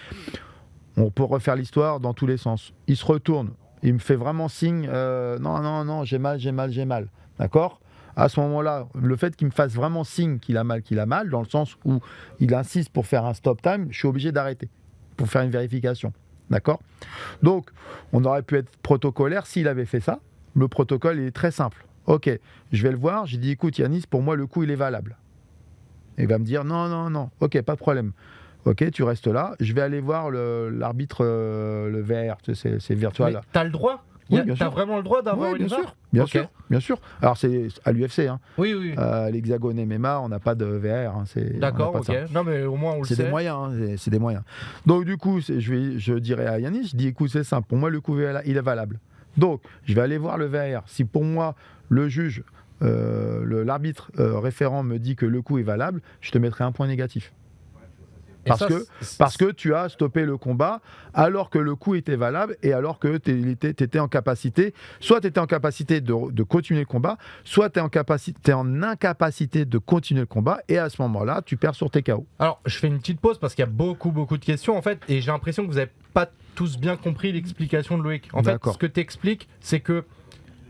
On peut refaire l'histoire dans tous les sens. Il se retourne, il me fait vraiment signe, non, j'ai mal. D'accord ? À ce moment-là, le fait qu'il me fasse vraiment signe qu'il a mal, dans le sens où il insiste pour faire un stop time, je suis obligé d'arrêter pour faire une vérification. D'accord ? Donc, on aurait pu être protocolaire s'il avait fait ça. Le protocole il est très simple. Ok, je vais le voir, j'ai dit écoute Yanis, pour moi le coup il est valable. Il va me dire non, ok, pas de problème. Ok, tu restes là, je vais aller voir l'arbitre, le VR, c'est virtuel. Mais t'as le droit ? Oui, t'as vraiment le droit d'avoir une VAR ? Bien sûr. Alors c'est à l'UFC. Hein. Oui. L'Hexagone MMA, on n'a pas de VR. Hein, d'accord, ok. Non mais au moins on le sait. C'est des moyens. C'est des moyens. Donc du coup, je dirais à Yanis, je dis écoute, c'est simple. Pour moi, le coup il est valable. Donc je vais aller voir le VR. Si pour moi le juge, l'arbitre référent me dit que le coup est valable, je te mettrai un point négatif. Parce que tu as stoppé le combat alors que le coup était valable et alors que tu étais en capacité, soit tu étais en capacité de continuer le combat, soit tu es en incapacité de continuer le combat et à ce moment-là, tu perds sur tes KO. Alors, je fais une petite pause parce qu'il y a beaucoup de questions en fait et j'ai l'impression que vous n'avez pas tous bien compris l'explication de Loïc. En fait, ce que tu expliques, c'est que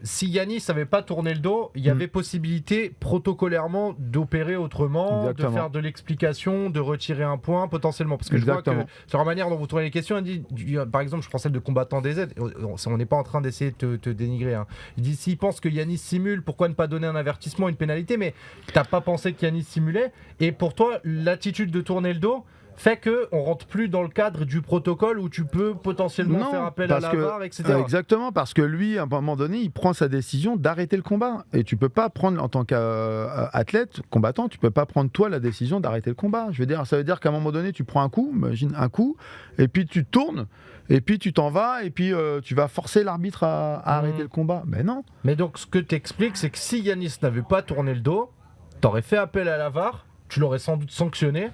si Yanis n'avait pas tourné le dos, il y avait possibilité protocolairement d'opérer autrement, de faire de l'explication, de retirer un point potentiellement. Parce que je vois que sur la manière dont vous tournez les questions, il dit, par exemple, je prends celle de combattant DZ, on n'est pas en train d'essayer de te dénigrer. Hein. Il dit s'il pense que Yanis simule, pourquoi ne pas donner un avertissement, une pénalité ? Mais tu n'as pas pensé que Yanis simulait. Et pour toi, l'attitude de tourner le dos fait qu'on ne rentre plus dans le cadre du protocole où tu peux potentiellement faire appel à la VAR, etc. Exactement, parce que lui, à un moment donné, il prend sa décision d'arrêter le combat. Et tu ne peux pas prendre, en tant qu'athlète, combattant, tu ne peux pas prendre toi la décision d'arrêter le combat. Je veux dire, ça veut dire qu'à un moment donné, tu prends un coup, imagine un coup, et puis tu tournes, et puis tu t'en vas, et puis tu vas forcer l'arbitre à arrêter le combat. Mais non. Mais donc, ce que tu expliques, c'est que si Yanis n'avait pas tourné le dos, tu aurais fait appel à la VAR, tu l'aurais sans doute sanctionné.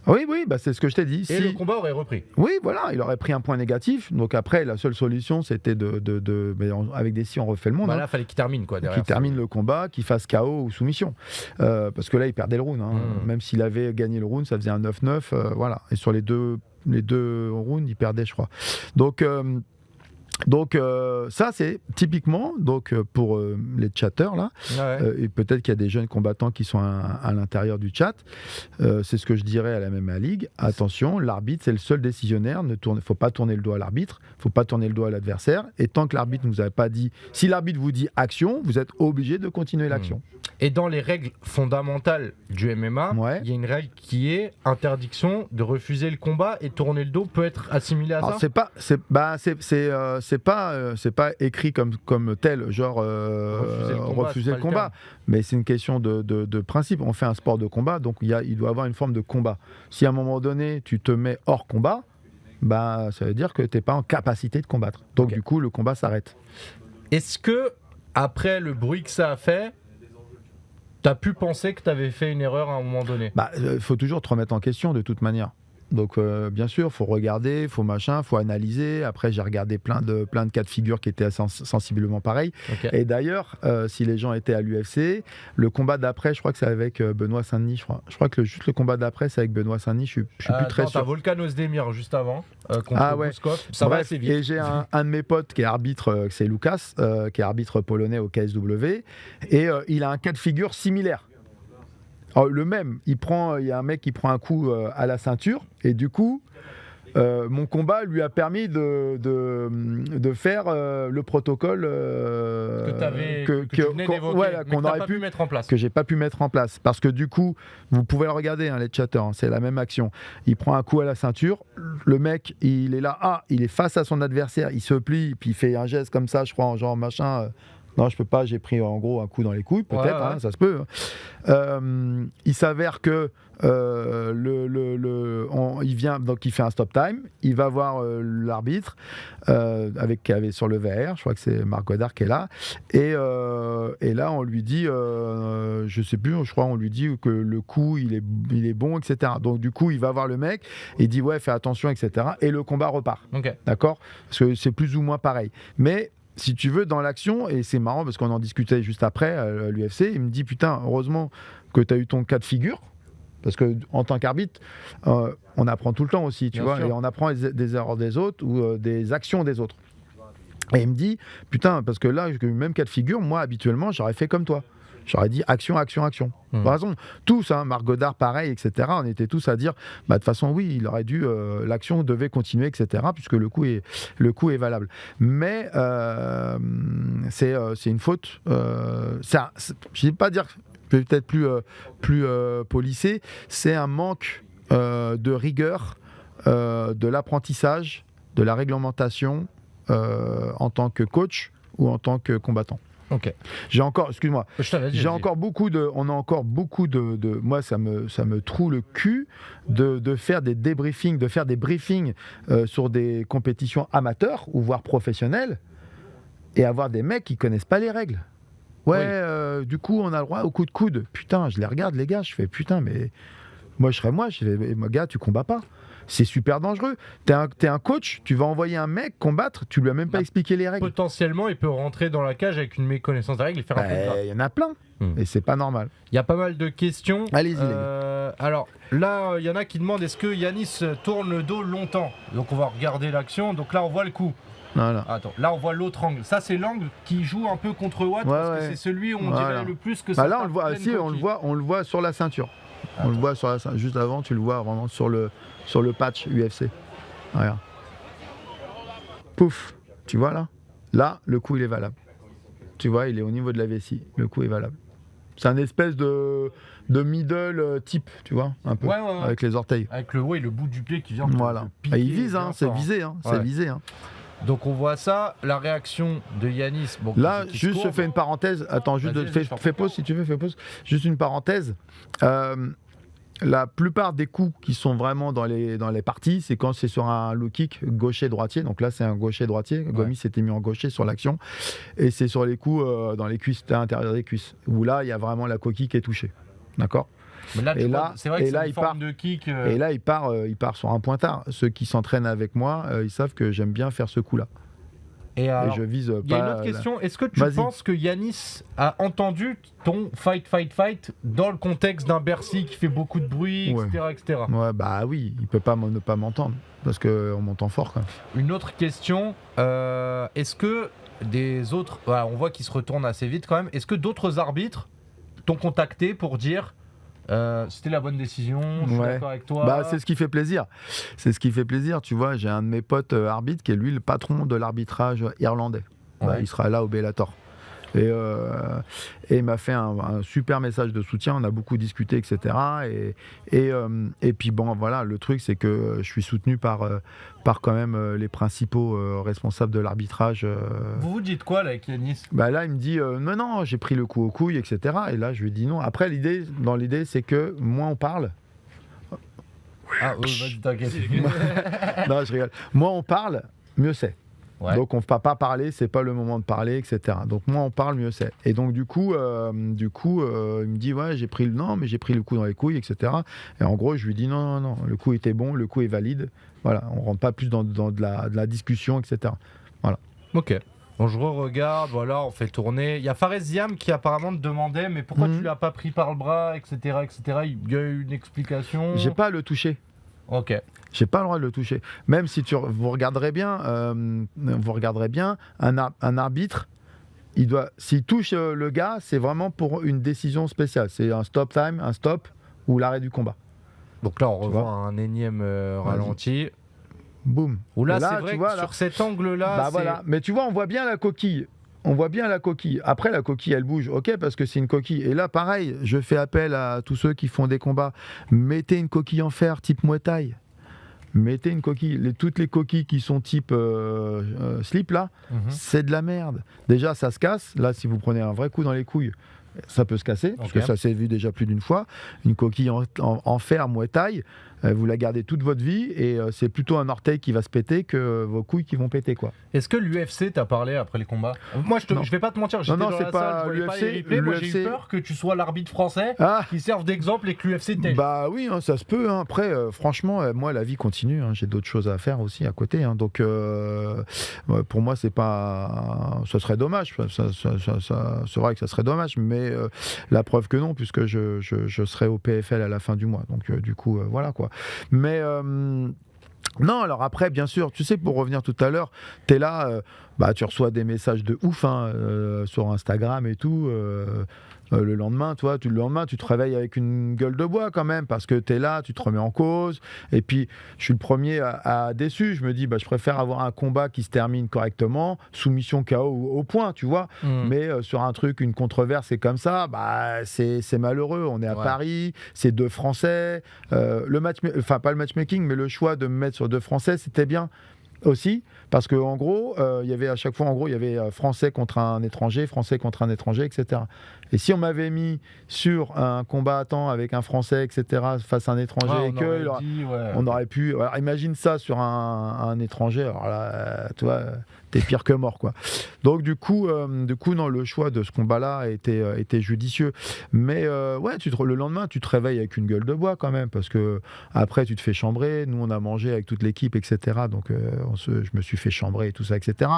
Oui, c'est ce que je t'ai dit. Et le combat aurait repris. Oui, voilà, il aurait pris un point négatif. Donc après, la seule solution, c'était mais avec des si on refait le monde. Là, il fallait qu'il termine quoi. Qu'il termine le combat, qu'il fasse KO ou soumission. Parce que là, il perdait le round. Hein. Même s'il avait gagné le round, ça faisait un 9-9. Voilà. Et sur les deux rounds, il perdait, je crois. Donc ça c'est typiquement pour les chatteurs là, et peut-être qu'il y a des jeunes combattants qui sont à l'intérieur du chat, c'est ce que je dirais à la MMA League. Attention, l'arbitre c'est le seul décisionnaire, faut pas tourner le dos à l'arbitre, faut pas tourner le dos à l'adversaire, et tant que l'arbitre ne vous a pas dit, si l'arbitre vous dit action, vous êtes obligé de continuer l'action. Et dans les règles fondamentales du MMA, il y a une règle qui est interdiction de refuser le combat, et tourner le dos peut être assimilé à ça. C'est pas écrit comme tel, genre refuser le combat. Mais c'est une question de principe. On fait un sport de combat, donc il doit avoir une forme de combat. Si à un moment donné tu te mets hors combat, ça veut dire que tu n'es pas en capacité de combattre. Donc du coup le combat s'arrête. Est-ce que après le bruit que ça a fait, tu as pu penser que tu avais fait une erreur à un moment donné ? Faut toujours te remettre en question de toute manière. Donc bien sûr, faut regarder, faut analyser. Après, j'ai regardé plein de cas de figure qui étaient sensiblement pareils. Et d'ailleurs, si les gens étaient à l'UFC, le combat d'après, je crois que c'est avec Benoît Saint-Denis. Je crois que juste le combat d'après, c'est avec Benoît Saint-Denis. Je suis plus très sûr. T'as Volkan Ozdemir juste avant contre Bouskov. Ça va assez vite. Et j'ai un de mes potes qui est arbitre, c'est Lucas, qui est arbitre polonais au KSW, et il a un cas de figure similaire. Alors, le même, il y a un mec qui prend un coup à la ceinture, et du coup, mon combat lui a permis de faire le protocole que tu venais d'évoquer, qu'on n'aurait pas pu mettre en place. Que j'ai pas pu mettre en place. Parce que du coup, vous pouvez le regarder, les chatters, c'est la même action. Il prend un coup à la ceinture, le mec, il est là, il est face à son adversaire, il se plie, puis il fait un geste comme ça, je crois, genre machin... Non, je peux pas, j'ai pris en gros un coup dans les couilles, peut-être, ça se peut. Il s'avère que il vient, donc il fait un stop time, il va voir l'arbitre qui avait sur le VR, je crois que c'est Marc Godard qui est là, et là on lui dit, je sais plus, je crois on lui dit que le coup il est bon, etc. Donc du coup il va voir le mec, il dit fais attention, etc. Et le combat repart. D'accord, parce que c'est plus ou moins pareil. Mais si tu veux, dans l'action, et c'est marrant parce qu'on en discutait juste après à l'UFC, il me dit putain, heureusement que tu as eu ton cas de figure, parce qu'en tant qu'arbitre, on apprend tout le temps aussi, tu vois, et on apprend des erreurs des autres ou des actions des autres. Et il me dit putain, parce que là, même cas de figure, moi habituellement, j'aurais fait comme toi. J'aurais dit action, action, action. Par exemple, tous, Marc Godard, pareil, etc. On était tous à dire, de toute façon, oui, il aurait dû, l'action devait continuer, etc. Puisque le coup est valable. Mais c'est une faute. Je ne vais pas dire, peut-être plus policé. C'est un manque de rigueur, de l'apprentissage, de la réglementation en tant que coach ou en tant que combattant. Ok. On a encore beaucoup de moi ça me troue le cul de faire des débriefings, de faire des briefings sur des compétitions amateurs ou voire professionnelles et avoir des mecs qui connaissent pas les règles. Ouais, du coup on a le droit au coup de coude. Putain, je les regarde les gars, je fais putain mais moi je fais gars, tu combats pas. C'est super dangereux. T'es un coach, tu vas envoyer un mec combattre, tu lui as même pas expliqué les règles. Potentiellement, il peut rentrer dans la cage avec une méconnaissance des règles et faire un peu de grave. Il y en a plein, et c'est pas normal. Il y a pas mal de questions. Allez-y. Les gars. Alors là, il y en a qui demandent est-ce que Yanis tourne le dos longtemps. Donc on va regarder l'action. Donc là, on voit le coup. Voilà. Attends, là on voit l'autre angle. Ça c'est l'angle qui joue un peu contre Watt parce que c'est celui où on dirait le plus que ça. Là on le voit sur la ceinture. On le voit sur la ceinture. Juste avant, tu le vois vraiment sur le patch UFC. Regarde. Pouf, tu vois là ? Là, le coup il est valable. Tu vois, il est au niveau de la vessie. Le coup est valable. C'est un espèce de middle type, tu vois, un peu, avec les orteils. Avec le bout du pied qui vient. Voilà. Piquer, il vise, c'est visé, c'est visé. Donc on voit ça, la réaction de Yanis. Bon, là, juste je fais une parenthèse. Attends, juste fais pause si tu veux, fais pause. Juste une parenthèse. La plupart des coups qui sont vraiment dans les parties, c'est quand c'est sur un low kick gaucher-droitier. Donc là, c'est un gaucher-droitier. Gomis s'était mis en gaucher sur l'action. Et c'est sur les coups dans les cuisses, à l'intérieur des cuisses. Où là, il y a vraiment la coquille qui est touchée. D'accord ? C'est vrai que c'est une forme de kick. Et là, il part sur un pointard. Ceux qui s'entraînent avec moi, ils savent que j'aime bien faire ce coup-là. Et je vise pas. Il y a une autre question. Est-ce que tu penses que Yanis a entendu ton fight dans le contexte d'un Bercy qui fait beaucoup de bruit, etc. Ouais, bah oui, il peut pas ne pas m'entendre parce qu'on m'entend fort quand même. Une autre question. Est-ce que des autres, on voit qu'ils se retournent assez vite quand même. Est-ce que d'autres arbitres t'ont contacté pour dire c'était la bonne décision, je suis d'accord avec toi. Bah, c'est ce qui fait plaisir. C'est ce qui fait plaisir. Tu vois, j'ai un de mes potes arbitres qui est lui le patron de l'arbitrage irlandais. Il sera là au Bellator. Et il m'a fait un super message de soutien. On a beaucoup discuté, etc. Et puis bon, voilà, le truc, c'est que je suis soutenu par quand même les principaux responsables de l'arbitrage. Vous vous dites quoi là avec Yanis ? Bah là, il me dit non, j'ai pris le coup aux couilles, etc. Et là, je lui dis non. Après, dans l'idée, c'est que moins on parle. Vas-y, t'inquiète. Non, je rigole. Moins on parle, mieux c'est. Ouais. Donc on ne va pas parler, c'est pas le moment de parler, etc. Donc moins on parle, mieux c'est. Et donc du coup, il me dit j'ai pris le coup dans les couilles, etc. Et en gros, je lui dis non, le coup était bon, le coup est valide. Voilà, on rentre pas plus dans de la discussion, etc. Voilà. Ok. Bon, je regarde, voilà, on fait tourner. Il y a Fares Ziam qui apparemment te demandait, mais pourquoi tu l'as pas pris par le bras, etc., etc. Il y a eu une explication. J'ai pas à le toucher. Ok. J'ai pas le droit de le toucher. Même si vous regarderez bien, un arbitre, s'il touche le gars, c'est vraiment pour une décision spéciale. C'est un stop time, un stop ou l'arrêt du combat. Donc là, on revoit un énième ralenti. Boum. Ou là, c'est vrai que sur cet angle-là, voilà. Mais tu vois, on voit bien la coquille. Après, la coquille, elle bouge, ok, parce que c'est une coquille. Et là, pareil, je fais appel à tous ceux qui font des combats. Mettez une coquille en fer type Muay Thai. Mettez une coquille. Toutes les coquilles qui sont type slip, là, c'est de la merde. Déjà, ça se casse. Là, si vous prenez un vrai coup dans les couilles, ça peut se casser, parce que ça s'est vu déjà plus d'une fois. Une coquille en fer Muay Thai, vous la gardez toute votre vie et c'est plutôt un orteil qui va se péter que vos couilles qui vont péter, quoi. Est-ce que l'UFC t'a parlé après les combats? Moi, je vais pas te mentir, j'étais dans la salle, je voyais pas les replays. Moi, j'ai eu peur que tu sois l'arbitre français qui serve d'exemple et que l'UFC t'aide. Bah oui, ça se peut. Après, franchement, moi, la vie continue. J'ai d'autres choses à faire aussi à côté. Donc, pour moi, c'est pas. Ça serait dommage. C'est vrai que ça serait dommage, mais la preuve que non, puisque je serai au PFL à la fin du mois. Donc, du coup, voilà quoi. Mais. Non, alors après, bien sûr, tu sais, pour revenir tout à l'heure, t'es là, tu reçois des messages de ouf sur Instagram et tout. Le lendemain, tu te réveilles avec une gueule de bois quand même, parce que t'es là, tu te remets en cause. Et puis, je suis le premier à déçu. Je me dis, je préfère avoir un combat qui se termine correctement, soumission KO au point, tu vois. Mais sur un truc, une controverse, c'est comme ça, c'est malheureux. On est à Paris, c'est 2 Français. Pas le matchmaking, mais le choix de me mettre sur 2 Français, c'était bien aussi, parce qu'en gros, il y avait à chaque fois, il y avait Français contre un étranger, etc. Et si on m'avait mis sur un combattant avec un Français, etc., face à un étranger, on aurait pu. Alors, imagine ça sur un étranger, alors là, toi, t'es pire que mort, quoi. Donc, du coup, non, le choix de ce combat-là était judicieux. Mais le lendemain, tu te réveilles avec une gueule de bois quand même, parce que après, tu te fais chambrer. Nous, on a mangé avec toute l'équipe, etc. Donc, je me suis fait chambrer et tout ça, etc.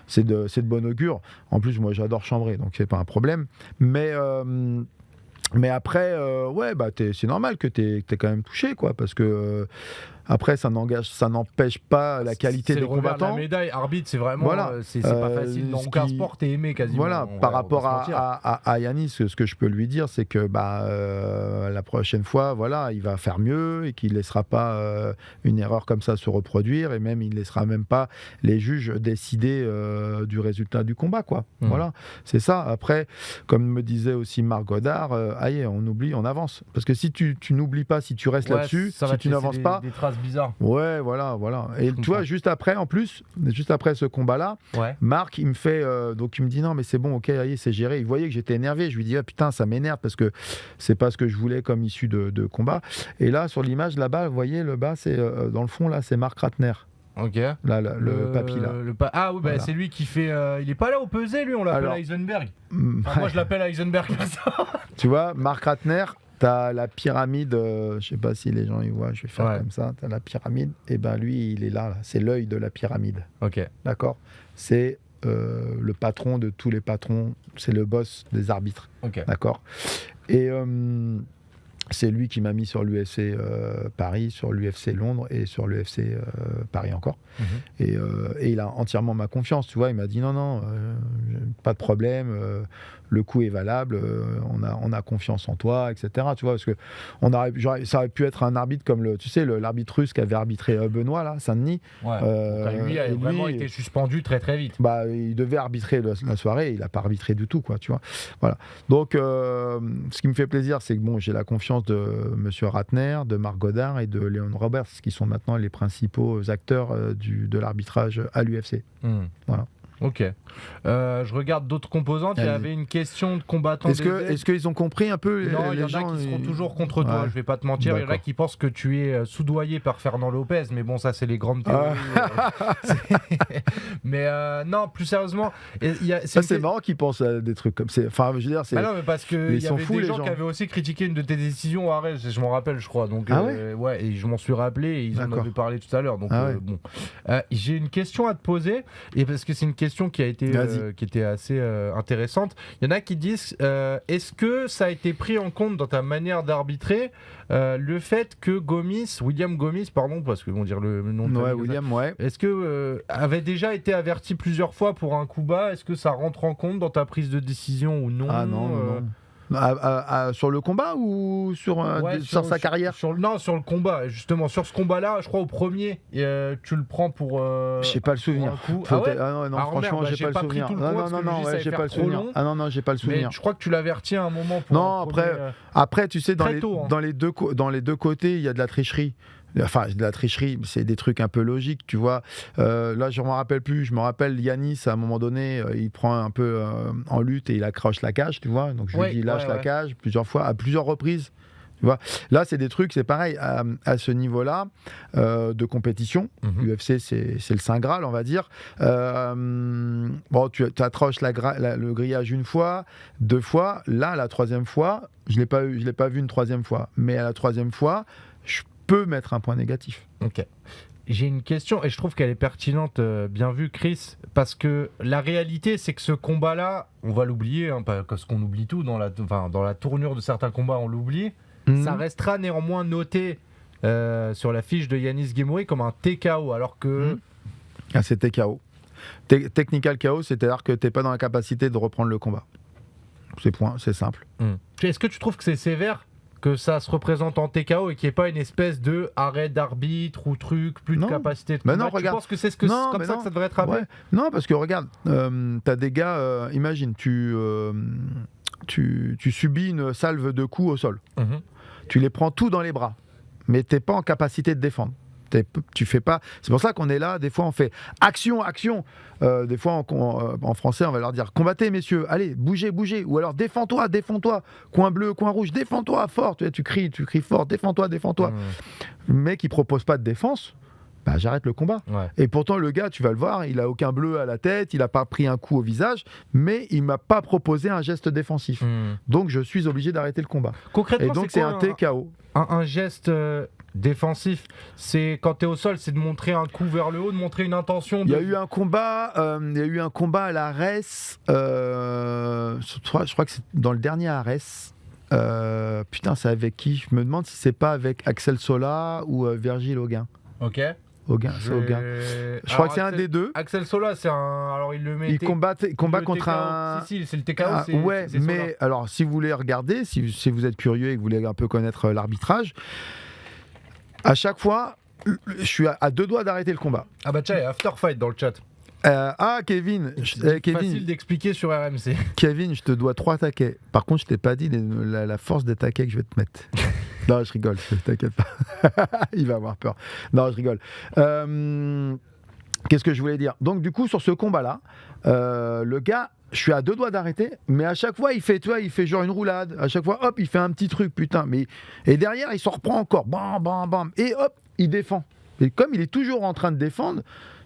C'est de bon augure. En plus, moi, j'adore chambrer, donc c'est pas un problème. Mais après, c'est normal que t'es quand même touché, quoi, parce que après, ça n'empêche pas la qualité des combattants. La médaille, arbitre, c'est vraiment, c'est pas facile. Dans aucun sport, t'es aimé quasiment. Voilà, par rapport à Yanis, ce que je peux lui dire, c'est que la prochaine fois, il va faire mieux et qu'il ne laissera pas une erreur comme ça se reproduire, et même il ne laissera même pas les juges décider du résultat du combat, quoi. Voilà, c'est ça. Après, comme me disait aussi Marc Godard, on oublie, on avance. Parce que si tu n'oublies pas, si tu restes là-dessus, si tu n'avances pas, des traces bizarres. Ouais, voilà. Et tu vois, juste après ce combat-là, Marc, il me fait, donc il me dit non, mais c'est bon, ok, c'est géré. Il voyait que j'étais énervé. Je lui dis putain, ça m'énerve parce que c'est pas ce que je voulais comme issue de combat. Et là, sur l'image là-bas, vous voyez, le bas, c'est dans le fond là, c'est Marc Ratner. Ok. Là, le papy là. Voilà. C'est lui qui fait. Il est pas là au pesé, lui. On l'appelle Heisenberg. Moi, je l'appelle Heisenberg comme ça. Tu vois, Marc Ratner. T'as la pyramide, je sais pas si les gens y voient, je vais faire comme ça. T'as la pyramide, et lui, il est là. C'est l'œil de la pyramide. Ok. D'accord. C'est le patron de tous les patrons. C'est le boss des arbitres. Ok. D'accord. Et c'est lui qui m'a mis sur l'UFC Paris, sur l'UFC Londres et sur l'UFC Paris encore. Et il a entièrement ma confiance, tu vois. Il m'a dit non, pas de problème, le coup est valable, on a confiance en toi, etc. Tu vois, parce que ça aurait pu être un arbitre comme l'arbitre russe qui avait arbitré Benoît, là, Saint-Denis. Lui a vraiment été suspendu très très vite. Il devait arbitrer la soirée, il n'a pas arbitré du tout, quoi, tu vois. Voilà. Donc, ce qui me fait plaisir, c'est que j'ai la confiance de Monsieur Ratner, de Marc Godard et de Léon Roberts, qui sont maintenant les principaux acteurs de l'arbitrage à l'UFC. Voilà. Ok. Je regarde d'autres composantes. Il y avait une question de combattants. Est-ce qu'ils ont compris un peu Non, il y en a qui seront toujours contre toi. Je vais pas te mentir. Il y en a qui pensent que tu es soudoyé par Fernand Lopez. Mais bon, ça, c'est les grandes théories. Mais non, plus sérieusement. C'est marrant qu'ils pensent à des trucs comme ça. Enfin, je veux dire, c'est. Non, mais parce qu'il y avait des gens qui avaient aussi critiqué une de tes décisions. Arrête, je m'en rappelle, je crois. Donc, et je m'en suis rappelé. Et ils en avaient parlé tout à l'heure. Donc, bon. J'ai une question à te poser. Et parce que c'est une question qui a été qui était assez intéressante. Il y en a qui disent est-ce que ça a été pris en compte dans ta manière d'arbitrer le fait que William Gomis, pardon, parce que vont dire le nom de William, est-ce que avait déjà été averti plusieurs fois pour un coup bas? Est-ce que ça rentre en compte dans ta prise de décision ou non? Non. Sur le combat ou sur sa carrière? Sur le combat, justement. Sur ce combat-là, je crois au premier, tu le prends pour. Je sais pas le souvenir. Franchement, j'ai pas le souvenir. J'ai pas le souvenir. J'ai pas le souvenir. Mais je crois que tu l'avertis à un moment. Après, tu sais, dans les deux côtés, il y a de la tricherie. Enfin, de la tricherie, c'est des trucs un peu logiques, tu vois. Là, je ne me rappelle plus. Je me rappelle Yanis, à un moment donné, il prend un peu en lutte et il accroche la cage, tu vois. Donc, je lui dis lâche la cage plusieurs fois, à plusieurs reprises. Tu vois, là, c'est des trucs, c'est pareil, à ce niveau-là de compétition. UFC, c'est le Saint Graal, on va dire. Bon, tu accroches le grillage une fois, 2 fois. Là, la 3e fois, je l'ai pas vu une 3e fois. Mais à la 3e fois, je peux mettre un point négatif. Ok. J'ai une question et je trouve qu'elle est pertinente, bien vu Chris, parce que la réalité c'est que ce combat-là, on va l'oublier, parce qu'on oublie tout, dans la tournure de certains combats on l'oublie, ça restera néanmoins noté sur la fiche de Yanis Ghemmouri comme un TKO, alors que... Ah, c'est TKO. Technical KO, c'est-à-dire que tu n'es pas dans la capacité de reprendre le combat. C'est simple. Est-ce que tu trouves que c'est sévère que ça se représente en TKO et qu'il n'y ait pas une espèce de arrêt d'arbitre ou truc, plus de capacité de combat? Non, regarde. Tu penses que c'est comme ça que ça devrait être rappelé? Ouais. Non, parce que regarde, t'as des gars, imagine, tu subis une salve de coups au sol. Tu les prends tout dans les bras, mais t'es pas en capacité de défendre. Tu fais pas. C'est pour ça qu'on est là. Des fois, on fait action, action. Des fois, en français, on va leur dire combattez, messieurs. Allez, bougez, bougez. Ou alors défends-toi, défends-toi. Coin bleu, coin rouge, défends-toi fort. Tu cries fort. Défends-toi, défends-toi. Le mec, il propose pas de défense. Bah, j'arrête le combat. Et pourtant, le gars, tu vas le voir, il a aucun bleu à la tête, il a pas pris un coup au visage, mais il m'a pas proposé un geste défensif. Donc, je suis obligé d'arrêter le combat. Concrètement, et donc, c'est un TKO. Un geste défensif, c'est quand tu es au sol, c'est de montrer un coup vers le haut, de montrer une intention. Il y a eu un combat à l'Ares. Je crois que c'est dans le dernier Ares. Putain, c'est avec qui? Je me demande si c'est pas avec Axel Sola ou Virgil Auguin. Ok. Auguin. Je crois que c'est un des deux. Axel Sola, c'est un. Alors il le met. Il combat contre TKO. un. Si, c'est le TKO. Ouais, c'est mais Sola. alors si vous voulez regarder, si vous êtes curieux et que vous voulez un peu connaître l'arbitrage, à chaque fois, je suis à 2 doigts d'arrêter le combat. Ah bah tiens, il y a After Fight dans le chat. Kevin, facile d'expliquer sur RMC. Kevin, je te dois 3 taquets. Par contre, je t'ai pas dit la force des taquets que je vais te mettre. Non, je rigole, t'inquiète pas. Il va avoir peur. Non, je rigole. Qu'est-ce que je voulais dire? Donc, du coup, sur ce combat-là, le gars, je suis à 2 doigts d'arrêter, mais à chaque fois, il fait genre une roulade. À chaque fois, hop, il fait un petit truc, putain. Et derrière, il s'en reprend encore. Bam, bam, bam. Et hop, il défend. Et comme il est toujours en train de défendre,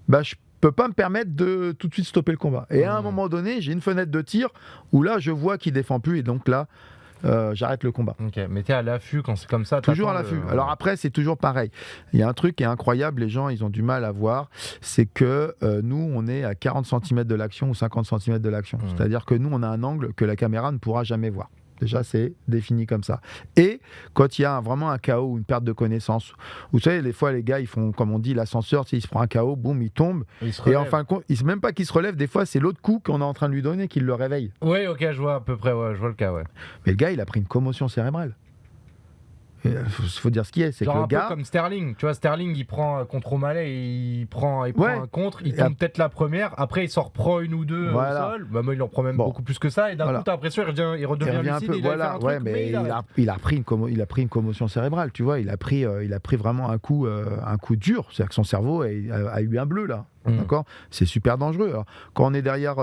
bah, je peux pas me permettre de tout de suite stopper le combat. Et à un moment donné, j'ai une fenêtre de tir où là, je vois qu'il défend plus. Et donc là, j'arrête le combat. Ok, mais t'es à l'affût quand c'est comme ça. Toujours à l'affût. Alors après, c'est toujours pareil. Il y a un truc qui est incroyable, les gens, ils ont du mal à voir, c'est que nous, on est à 40 cm de l'action ou 50 cm de l'action. C'est-à-dire que nous, on a un angle que la caméra ne pourra jamais voir. Déjà, c'est défini comme ça. Et quand il y a vraiment un KO ou une perte de connaissance, vous savez, des fois, les gars, ils font, comme on dit, l'ascenseur, il se prend un KO, boum, il tombe. Et en fin de compte, même pas qu'il se relève, des fois, c'est l'autre coup qu'on est en train de lui donner qui le réveille. Oui, ok, je vois à peu près, je vois le cas, ouais. Mais le gars, il a pris une commotion cérébrale. Il faut dire ce qui est, c'est genre que le gars... un peu comme Sterling, tu vois, Sterling il prend contre O'Malley, il prend un contre, il tombe peut-être la première, après il s'en reprend une ou deux au sol, bah, il en prend même beaucoup plus que ça, et d'un coup t'as l'impression il redevient lucide, il a fait un truc, mais il a pris une commotion cérébrale, tu vois, il a pris vraiment un coup dur, c'est-à-dire que son cerveau a eu un bleu là. D'accord, c'est super dangereux. Alors, quand on est derrière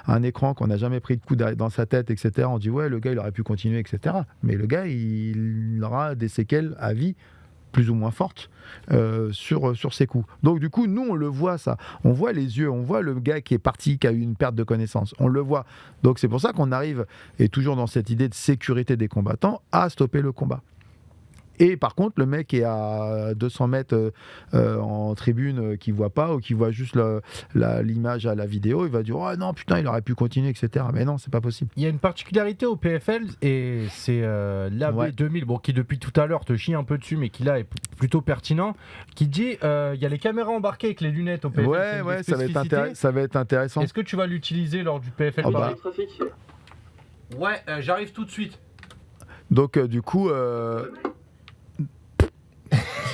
un écran, qu'on n'a jamais pris de coup dans sa tête, etc., on dit ouais, le gars il aurait pu continuer, etc. Mais le gars il aura des séquelles à vie plus ou moins fortes sur ses coups. Donc du coup, nous on le voit ça. On voit les yeux, on voit le gars qui est parti, qui a eu une perte de connaissance. On le voit. Donc c'est pour ça qu'on arrive, et toujours dans cette idée de sécurité des combattants, à stopper le combat. Et par contre, le mec est à 200 mètres en tribune qui ne voit pas ou qui voit juste l'image à la vidéo, il va dire « Oh non, putain, il aurait pu continuer, etc. » Mais non, c'est pas possible. Il y a une particularité au PFL, et c'est l'AB 2000, qui depuis tout à l'heure te chie un peu dessus, mais qui là est plutôt pertinent, qui dit il y a les caméras embarquées avec les lunettes au PFL. Ouais, ça va être intéressant. Est-ce que tu vas l'utiliser lors du PFL Ouais, j'arrive tout de suite. Donc du coup...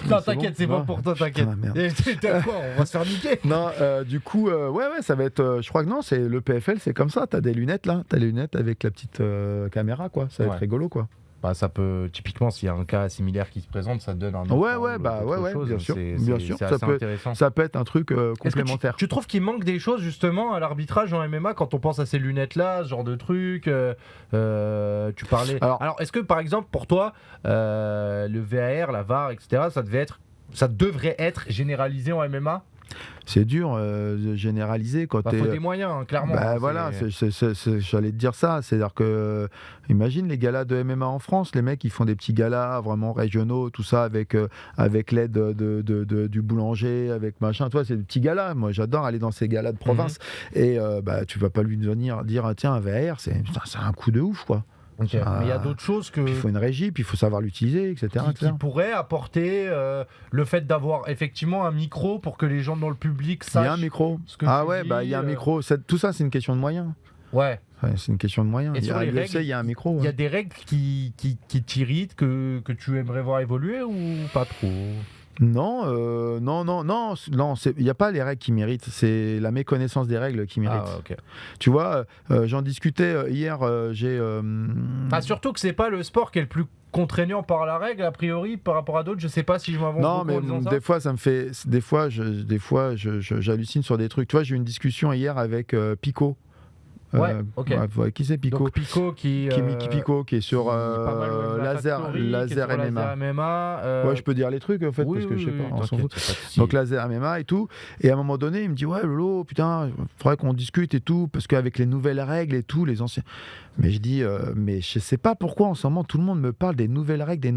Non, t'inquiète, c'est bon pour toi, t'inquiète. T'as quoi, on va se faire niquer. Non, du coup, ça va être. Je crois que non, c'est le PFL, c'est comme ça. T'as des lunettes là, t'as les lunettes avec la petite caméra, quoi. Ça va être rigolo, quoi. Ça peut, typiquement, s'il y a un cas similaire qui se présente, ça donne un autre chose. Bien sûr. Ça peut être un truc complémentaire. Tu trouves qu'il manque des choses justement à l'arbitrage en MMA quand on pense à ces lunettes-là, ce genre de truc tu parlais. Alors, est-ce que par exemple pour toi, le VAR, la VAR, etc., ça devrait être généralisé en MMA? C'est dur de généraliser quand faut des moyens, clairement. J'allais te dire ça. C'est-à-dire que, imagine les galas de MMA en France, les mecs ils font des petits galas vraiment régionaux, tout ça avec l'aide du boulanger, avec machin. Toi, c'est des petits galas. Moi, j'adore aller dans ces galas de province. Et tu vas pas lui dire tiens, un VR, c'est un coup de ouf, quoi. Okay. Mais il y a d'autres choses que. Puis il faut une régie, puis il faut savoir l'utiliser, etc. Qui pourrait apporter le fait d'avoir effectivement un micro pour que les gens dans le public sachent. Il y a un micro. Il y a un micro. Tout ça, c'est une question de moyens. Ouais. C'est une question de moyens. Et sur les règles, il y a un micro. Il y a des règles qui t'irritent, que tu aimerais voir évoluer ou pas trop? Non, il n'y a pas les règles qui méritent, c'est la méconnaissance des règles qui mérite. Okay. Tu vois, j'en discutais hier, surtout que c'est pas le sport qui est le plus contraignant par la règle, a priori, par rapport à d'autres. Je sais pas si je m'avance. Non, mais des fois, ça me fait. Des fois, j'hallucine sur des trucs. Tu vois, j'ai eu une discussion hier avec Pico. Qui c'est Pico? Donc Pico Mickey Pico qui est sur laser MMA. Je peux dire les trucs en fait parce que je sais pas, on s'en fout. Donc laser MMA et tout. Et à un moment donné, il me dit Lolo, putain, faudrait qu'on discute et tout parce qu'avec les nouvelles règles et tout, les anciens. Mais je dis mais je sais pas pourquoi en ce moment tout le monde me parle des nouvelles règles,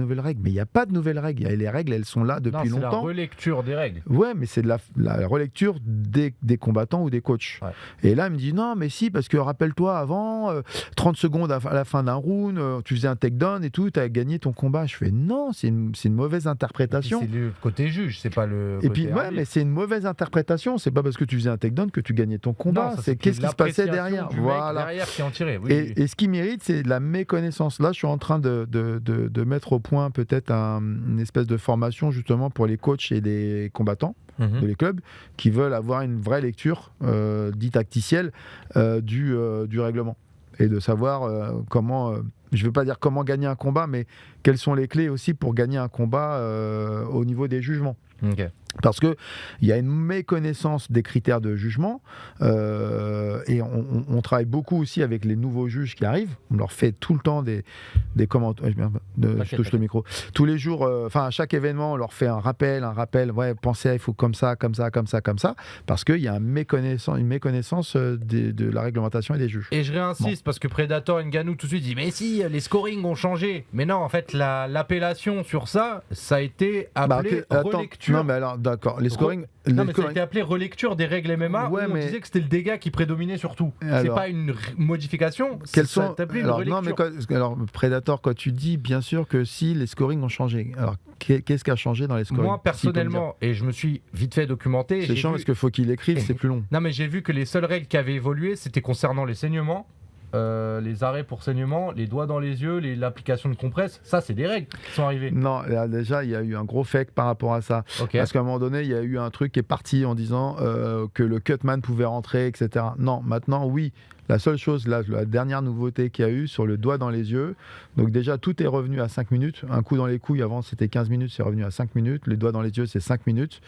mais il y a pas de nouvelles règles. Les règles, elles sont là depuis longtemps. C'est la relecture des règles. Ouais, mais c'est de la relecture des combattants ou des coachs. Ouais. Et là, il me dit non, mais si, parce que rappelle-toi, avant, 30 secondes à la fin d'un round, tu faisais un takedown et tout, tu as gagné ton combat. Je fais non, c'est une mauvaise interprétation. C'est le côté juge, c'est pas le côté arbitre. Mais c'est une mauvaise interprétation. C'est pas parce que tu faisais un takedown que tu gagnais ton combat. C'est qu'est-ce qui se passait derrière. Voilà. Derrière qui en tirait. Et ce qui mérite, c'est de la méconnaissance. Là, je suis en train de mettre au point peut-être une espèce de formation justement pour les coachs et les combattants. De les clubs qui veulent avoir une vraie lecture dite tacticielle du règlement et de savoir comment, je ne veux pas dire comment gagner un combat, mais quelles sont les clés aussi pour gagner un combat au niveau des jugements. Okay. Parce qu'il y a une méconnaissance des critères de jugement et on travaille beaucoup aussi avec les nouveaux juges qui arrivent. On leur fait tout le temps des commentaires. Je touche le micro. Tous les jours, à chaque événement, on leur fait un rappel. Ouais, pensez, il faut comme ça. Parce qu'il y a une méconnaissance de la réglementation et des juges. Et je réinsiste parce que Predator Ngannou tout de suite dit mais si, les scorings ont changé. Mais non, en fait, l'appellation sur ça a été appelé relecture. Non, mais alors, d'accord. Les scorings. Ça a été appelé relecture des règles MMA où on disait que c'était le dégât qui prédominait surtout. C'est pas une modification. Quelles sont une relecture. Alors, Predator, quand tu dis, bien sûr que si les scorings ont changé. Alors, qu'est-ce qui a changé dans les scorings? Moi, personnellement, et je me suis vite fait documenté. C'est chiant parce qu'il faut qu'il écrive, c'est plus long. Non, mais j'ai vu que les seules règles qui avaient évolué, c'était concernant les saignements. Les arrêts pour saignement, les doigts dans les yeux, l'application de compresse, ça c'est des règles qui sont arrivées. Non, là, déjà il y a eu un gros fake par rapport à ça. Okay. Parce qu'à un moment donné, il y a eu un truc qui est parti en disant que le cutman pouvait rentrer, etc. Non, maintenant oui. La seule chose, là, la dernière nouveauté qu'il y a eu sur le doigt dans les yeux, donc déjà tout est revenu à 5 minutes. Un coup dans les couilles, avant c'était 15 minutes, c'est revenu à 5 minutes. Les doigts dans les yeux, c'est 5 minutes.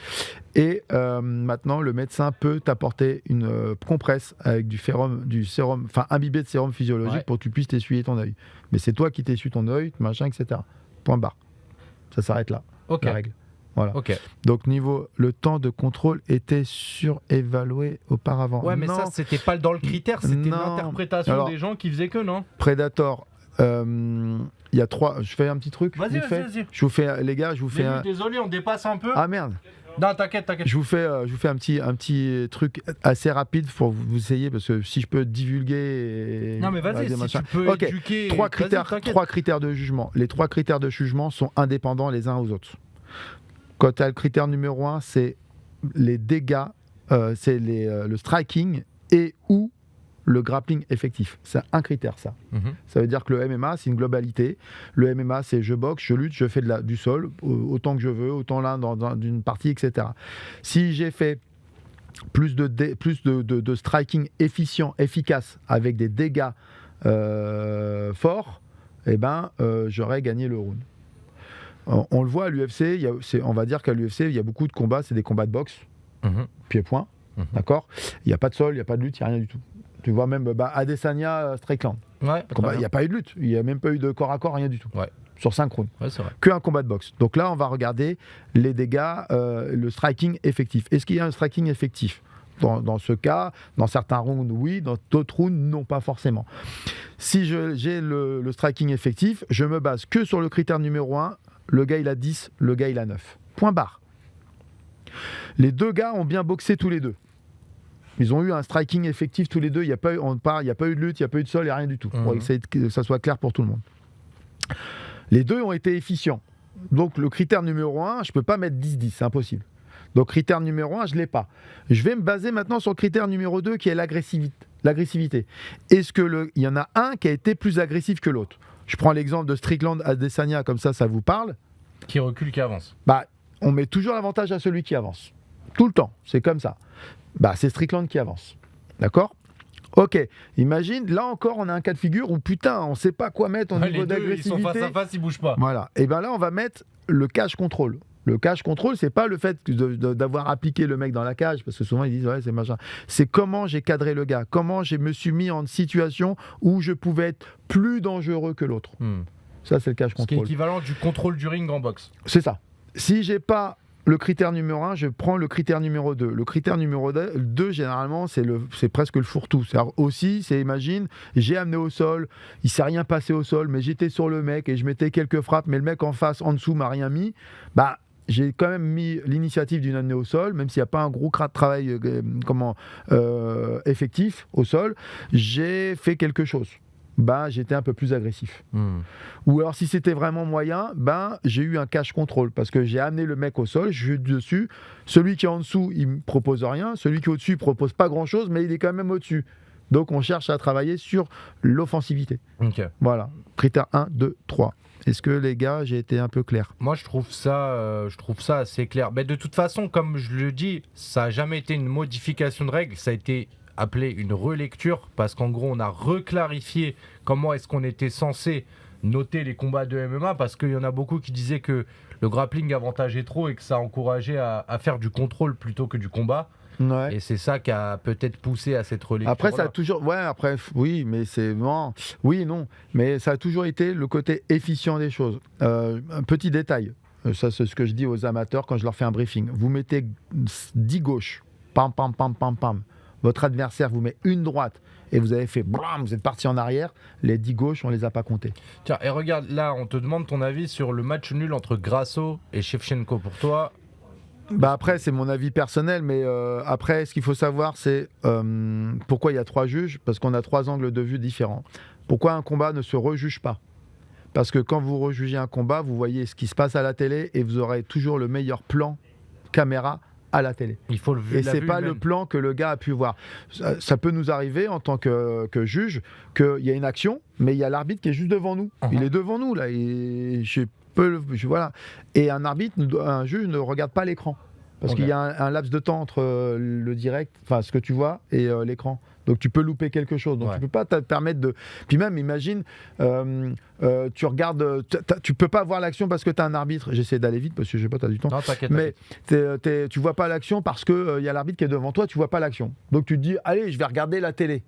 Et maintenant, le médecin peut t'apporter une compresse avec du sérum, enfin imbibé de sérum physiologique pour que tu puisses t'essuyer ton œil. Mais c'est toi qui t'essuies ton œil, machin, etc. Point barre. Ça s'arrête là, la règle. Voilà. Okay. Donc le temps de contrôle était surévalué auparavant. Ouais, mais ça c'était pas dans le critère, c'était l'interprétation des gens qui faisaient que non. Predator, il y a 3. Je fais un petit truc. Vas-y. Je vous fais, les gars, Désolé, on dépasse un peu. Ah merde. Non, t'inquiète. Je vous fais un petit truc assez rapide pour vous essayer parce que si je peux divulguer. Non mais vas-y, si tu peux éduquer. 3 critères de jugement. Les 3 critères de jugement sont indépendants les uns aux autres. Quand tu as le critère numéro 1, c'est les dégâts, c'est le striking et ou le grappling effectif. C'est un critère, ça. Ça veut dire que le MMA, c'est une globalité. Le MMA, c'est je boxe, je lutte, je fais du sol, autant que je veux, autant là dans une partie, etc. Si j'ai fait plus de striking efficient, efficace, avec des dégâts forts, j'aurais gagné le round. On le voit à l'UFC, on va dire qu'à l'UFC, il y a beaucoup de combats, c'est des combats de boxe, pied-point, d'accord ? Il n'y a pas de sol, il n'y a pas de lutte, il n'y a rien du tout. Tu vois même Adesanya, Strickland. Ouais, il n'y a pas eu de lutte, il n'y a même pas eu de corps à corps, rien du tout. Ouais. Sur 5 rounds. Ouais, c'est vrai. Qu'un combat de boxe. Donc là, on va regarder les dégâts, le striking effectif. Est-ce qu'il y a un striking effectif ? Dans ce cas, dans certains rounds, oui, dans d'autres rounds, non, pas forcément. Si j'ai le striking effectif, je me base que sur le critère numéro 1, le gars il a 10, le gars il a 9. Point barre. Les deux gars ont bien boxé tous les deux. Ils ont eu un striking effectif tous les deux, il n'y a pas eu de lutte, il n'y a pas eu de sol, il n'y a rien du tout. Pour essayer que ça soit clair pour tout le monde. Les deux ont été efficients. Donc le critère numéro 1, je ne peux pas mettre 10-10, c'est impossible. Donc critère numéro 1, je ne l'ai pas. Je vais me baser maintenant sur le critère numéro 2 qui est l'agressivité. Est-ce qu'il y en a un qui a été plus agressif que l'autre ? Je prends l'exemple de Strickland Adesanya, comme ça vous parle. Qui recule, qui avance. On met toujours l'avantage à celui qui avance. Tout le temps, c'est comme ça. C'est Strickland qui avance. D'accord ? Ok, imagine, là encore, on a un cas de figure où putain, on ne sait pas quoi mettre au niveau d'agressivité. Ils sont face à face, ils ne bougent pas. Voilà, et là, on va mettre le cage control. Le cage control, c'est pas le fait d'avoir appliqué le mec dans la cage, parce que souvent ils disent ouais, c'est machin. C'est comment j'ai cadré le gars, comment je me suis mis en situation où je pouvais être plus dangereux que l'autre. Ça, c'est le cage control. Ce qui est équivalent du contrôle du ring en boxe. C'est ça. Si j'ai pas le critère numéro 1, je prends le critère numéro 2. Le critère numéro 2, généralement, c'est presque le fourre-tout. Imagine, j'ai amené au sol, il ne s'est rien passé au sol, mais j'étais sur le mec et je mettais quelques frappes, mais le mec en face, en dessous, m'a rien mis. J'ai quand même mis l'initiative d'une amenée au sol, même s'il n'y a pas un gros travail effectif au sol, j'ai fait quelque chose. J'étais un peu plus agressif. Ou alors si c'était vraiment moyen, j'ai eu un cache contrôle parce que j'ai amené le mec au sol, je suis dessus, celui qui est en dessous il me propose rien, celui qui est au-dessus il propose pas grand chose mais il est quand même au-dessus. Donc on cherche à travailler sur l'offensivité. Voilà, critère 1, 2, 3. Est-ce que les gars, j'ai été un peu clair ? Moi, je trouve ça assez clair. Mais de toute façon, comme je le dis, ça n'a jamais été une modification de règles, ça a été appelé une relecture, parce qu'en gros, on a reclarifié comment est-ce qu'on était censé noter les combats de MMA, parce qu'il y en a beaucoup qui disaient que le grappling avantageait trop et que ça encourageait à faire du contrôle plutôt que du combat. Ouais. Et c'est ça qui a peut-être poussé à cette relecture. Après, ça a toujours. Oui, mais c'est. Non. Oui, non. Mais ça a toujours été le côté efficient des choses. Un petit détail. Ça, c'est ce que je dis aux amateurs quand je leur fais un briefing. Vous mettez 10 gauches. Pam, pam, pam, pam, pam. Votre adversaire vous met une droite et vous avez fait blam, vous êtes parti en arrière. Les 10 gauches, on les a pas comptés. Tiens, et regarde, là, on te demande ton avis sur le match nul entre Grasso et Shevchenko. Pour toi, après, c'est mon avis personnel, mais après, ce qu'il faut savoir, c'est pourquoi il y a 3 juges, parce qu'on a 3 angles de vue différents. Pourquoi un combat ne se rejuge pas ? Parce que quand vous rejugez un combat, vous voyez ce qui se passe à la télé et vous aurez toujours le meilleur plan caméra à la télé. Il faut et c'est pas le plan que le gars a pu voir. Ça peut nous arriver en tant que juge qu'il y a une action, mais il y a l'arbitre qui est juste devant nous. Il est devant nous là. Et voilà. Et un juge ne regarde pas l'écran parce qu'il y a un laps de temps entre le direct, enfin ce que tu vois, et l'écran. Donc tu peux louper quelque chose. Donc tu peux pas te permettre de. Puis même, imagine, tu regardes, tu peux pas voir l'action parce que tu as un arbitre. J'essaie d'aller vite parce que je sais pas, tu as du temps. Non, t'inquiète. Mais tu vois pas l'action parce que y a l'arbitre qui est devant toi, tu vois pas l'action. Donc tu te dis, allez, je vais regarder la télé.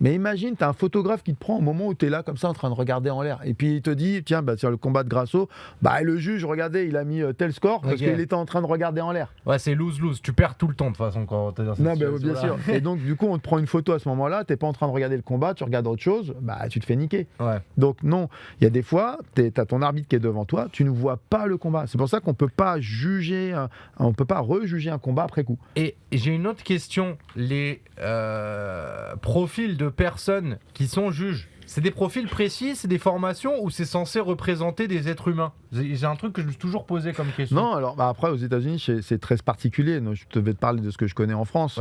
Mais imagine, tu as un photographe qui te prend au moment où tu es là, comme ça, en train de regarder en l'air. Et puis il te dit, tiens, sur le combat de Grasso, le juge, regardez, il a mis tel score parce qu'il était en train de regarder en l'air. Ouais, c'est lose-lose. Tu perds tout le temps, de toute façon, quand tu es dans cette situation. Bien sûr. Et donc, du coup, on te prend une photo à ce moment-là, tu n'es pas en train de regarder le combat, tu regardes autre chose, tu te fais niquer. Ouais. Donc, non, il y a des fois, tu as ton arbitre qui est devant toi, tu ne vois pas le combat. C'est pour ça qu'on ne peut pas juger, on peut pas rejuger un combat après coup. Et j'ai une autre question. Les profils de personnes qui sont juges, c'est des profils précis, c'est des formations ou c'est censé représenter des êtres humains ? J'ai un truc que je me suis toujours posé comme question. Non, alors après aux États-Unis c'est très particulier. Donc, je vais te parler de ce que je connais en France.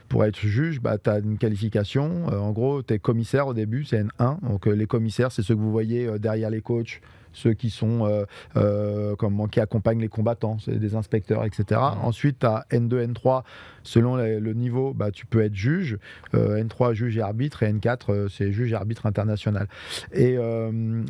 Pour être juge, tu as une qualification. En gros, tu es commissaire au début, c'est N1. Donc les commissaires, c'est ceux que vous voyez derrière les coachs ceux qui sont qui accompagnent les combattants, c'est des inspecteurs, etc. Ensuite, tu as N2, N3, selon le niveau, tu peux être juge. N3, juge et arbitre, et N4, c'est juge et arbitre international. Et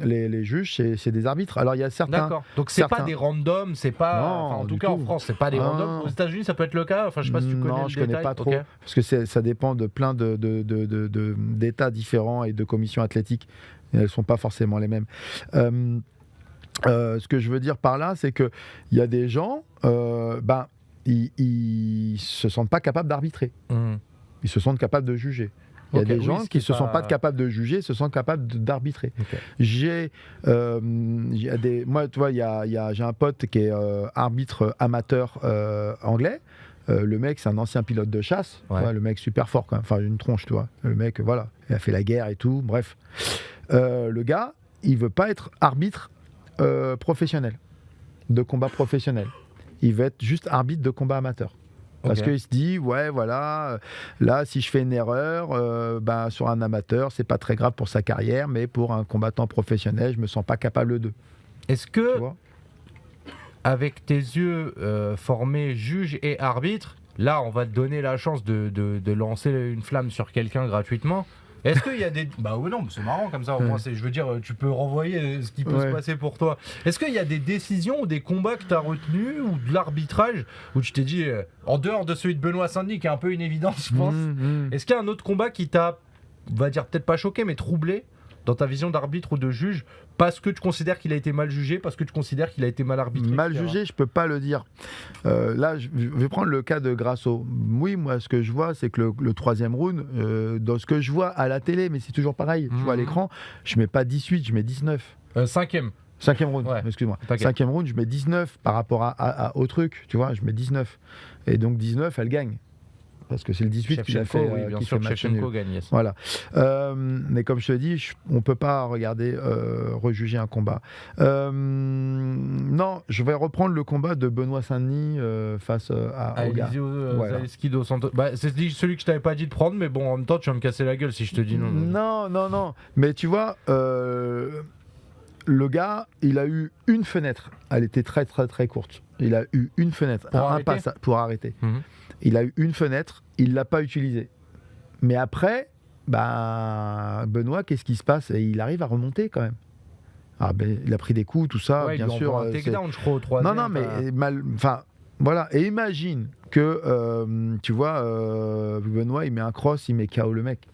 les juges, c'est des arbitres. Alors, il y a certains... D'accord. Donc, c'est pas des randoms, c'est pas... en tout cas, en France, c'est pas des randoms. Aux États-Unis, ça peut être le cas. Enfin, je sais pas si tu connais le détail. Non, je connais pas trop. Parce que ça dépend de plein d'états différents et de commissions athlétiques. Elles sont pas forcément les mêmes. Ce que je veux dire par là, c'est qu'il y a des gens, ils se sentent pas capables d'arbitrer. Ils se sentent capables de juger. Il y a des gens qui ne se sentent pas capables de juger, se sentent capables d'arbitrer. J'ai moi, tu vois, j'ai un pote qui est arbitre amateur anglais. Le mec, c'est un ancien pilote de chasse. Ouais. Ouais, le mec super fort, quand même. Enfin, une tronche, tu vois. Le mec, voilà, il a fait la guerre et tout. Bref, le gars, il veut pas être arbitre professionnel, de combat professionnel. Il veut être juste arbitre de combat amateur. Parce qu'il se dit, ouais, voilà, là, si je fais une erreur, sur un amateur, c'est pas très grave pour sa carrière, mais pour un combattant professionnel, je me sens pas capable d'eux. Est-ce que, avec tes yeux formés juge et arbitre, là, on va te donner la chance de lancer une flamme sur quelqu'un gratuitement. Est-ce qu'il y a des... Bah oui, non, c'est marrant comme ça, au moins, je veux dire, tu peux renvoyer ce qui peut se passer pour toi. Est-ce qu'il y a des décisions ou des combats que tu as retenus ou de l'arbitrage où tu t'es dit, en dehors de celui de Benoît Saint-Denis, qui est un peu une évidence, je pense, est-ce qu'il y a un autre combat qui t'a, on va dire, peut-être pas choqué, mais troublé dans ta vision d'arbitre ou de juge, parce que tu considères qu'il a été mal jugé, parce que tu considères qu'il a été mal arbitré? Mal jugé, je peux pas le dire. Là, je vais prendre le cas de Grasso. Oui, moi, ce que je vois, c'est que le troisième round, dans ce que je vois à la télé, mais c'est toujours pareil, tu vois à l'écran, je mets pas 18, je mets 19. Cinquième round, excuse-moi. Cinquième round, je mets 19 par rapport au truc, tu vois, je mets 19. Et donc 19, elle gagne. Parce que c'est le 18 qui a fait, bien sûr, Shevchenko gagne. Voilà. Mais comme je te dis, on ne peut pas regarder, rejuger un combat. Non, je vais reprendre le combat de Benoît Saint-Denis face à Eliseo Zaleski dos Santos. C'est celui que je t'avais pas dit de prendre, mais bon, en même temps, tu vas me casser la gueule si je te dis non. Non. Mais tu vois, le gars, il a eu une fenêtre. Elle était très, très, très courte. Il a eu une fenêtre, pour arrêter. Il a eu une fenêtre, il ne l'a pas utilisée. Mais après, Benoît, qu'est-ce qui se passe? Et il arrive à remonter quand même. Il a pris des coups, tout ça, bien sûr. Un takedown, je crois, au troisième. Non, mais voilà. Et imagine que, tu vois, Benoît, il met un cross, il met KO le mec.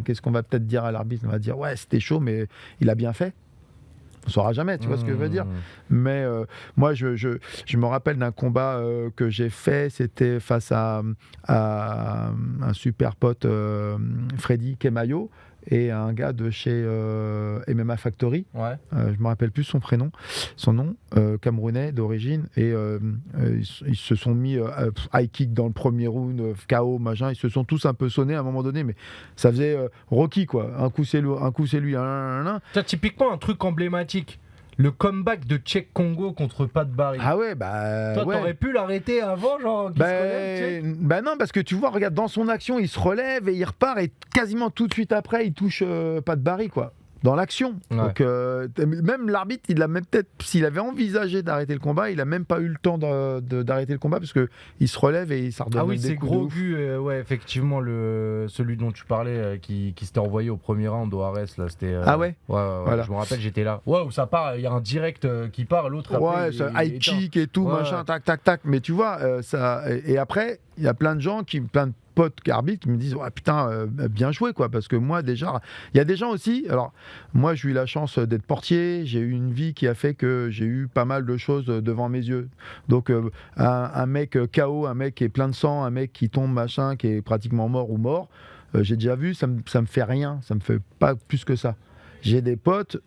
Qu'est-ce qu'on va peut-être dire à l'arbitre? On va dire, ouais, c'était chaud, mais il a bien fait. On ne saura jamais, tu vois ce que je veux dire. Mais moi, je me rappelle d'un combat que j'ai fait, c'était face à un super pote, Freddy Kemayo, et un gars de chez MMA Factory. Je ne me rappelle plus son nom, camerounais d'origine. Et ils se sont mis high kick dans le premier round, KO, machin. Ils se sont tous un peu sonnés à un moment donné, mais ça faisait Rocky, quoi. Un coup c'est lui. Ça, typiquement, un truc emblématique. Le comeback de Tchèque Congo contre Pat Barry. Ah ouais, Toi, t'aurais pu l'arrêter avant, genre, qu'il se relève, non, parce que tu vois, regarde, dans son action, il se relève et il repart, et quasiment tout de suite après, il touche Pat Barry, quoi. Dans l'action. Donc, même l'arbitre, il a même peut-être, s'il avait envisagé d'arrêter le combat, il a même pas eu le temps d'arrêter le combat, parce que il se relève et il s'en redonne des coups. Ah oui, c'est gros vu, effectivement, celui dont tu parlais, qui s'était envoyé au premier round au Ares, là, c'était. Ah ouais. Voilà. Je me rappelle, j'étais là. Ouais, où ça part, il y a un direct qui part, l'autre. Ouais, ça high kick et tout, machin, tac. Mais tu vois, ça. Et après, il y a plein de gens plein de potes arbitres qui me disent, ouais, putain, bien joué, quoi, parce que moi, déjà, il y a des gens aussi. Alors, moi, j'ai eu la chance d'être portier, j'ai eu une vie qui a fait que j'ai eu pas mal de choses devant mes yeux. Donc, un mec KO, un mec qui est plein de sang, un mec qui tombe, machin, qui est pratiquement mort, j'ai déjà vu, ça me fait rien, ça me fait pas plus que ça. J'ai des potes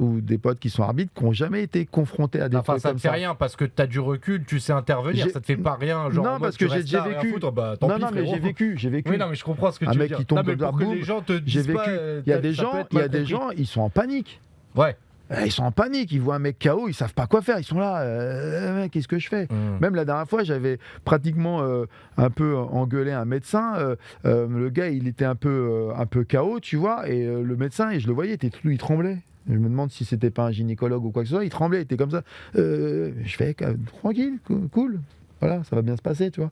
qui sont arbitres qui n'ont jamais été confrontés à des trucs comme ça. Ça ne fait rien parce que tu as du recul, tu sais intervenir, ça te fait pas rien. Genre, non, parce que j'ai déjà vécu. Mais j'ai vécu. Oui, non, mais je comprends ce que tu veux dire. Un mec qui tombe de la boum. J'ai vécu. Il y a des gens, ils sont en panique. Ouais. Ils sont en panique, ils voient un mec KO, ils savent pas quoi faire, ils sont là, qu'est-ce que je fais? Même la dernière fois, j'avais pratiquement un peu engueulé un médecin, le gars il était un peu KO, tu vois, et le médecin, et je le voyais, il tremblait. Je me demande si c'était pas un gynécologue ou quoi que ce soit. Il tremblait, il était comme ça. Je fais tranquille, cool. Voilà, ça va bien se passer, tu vois.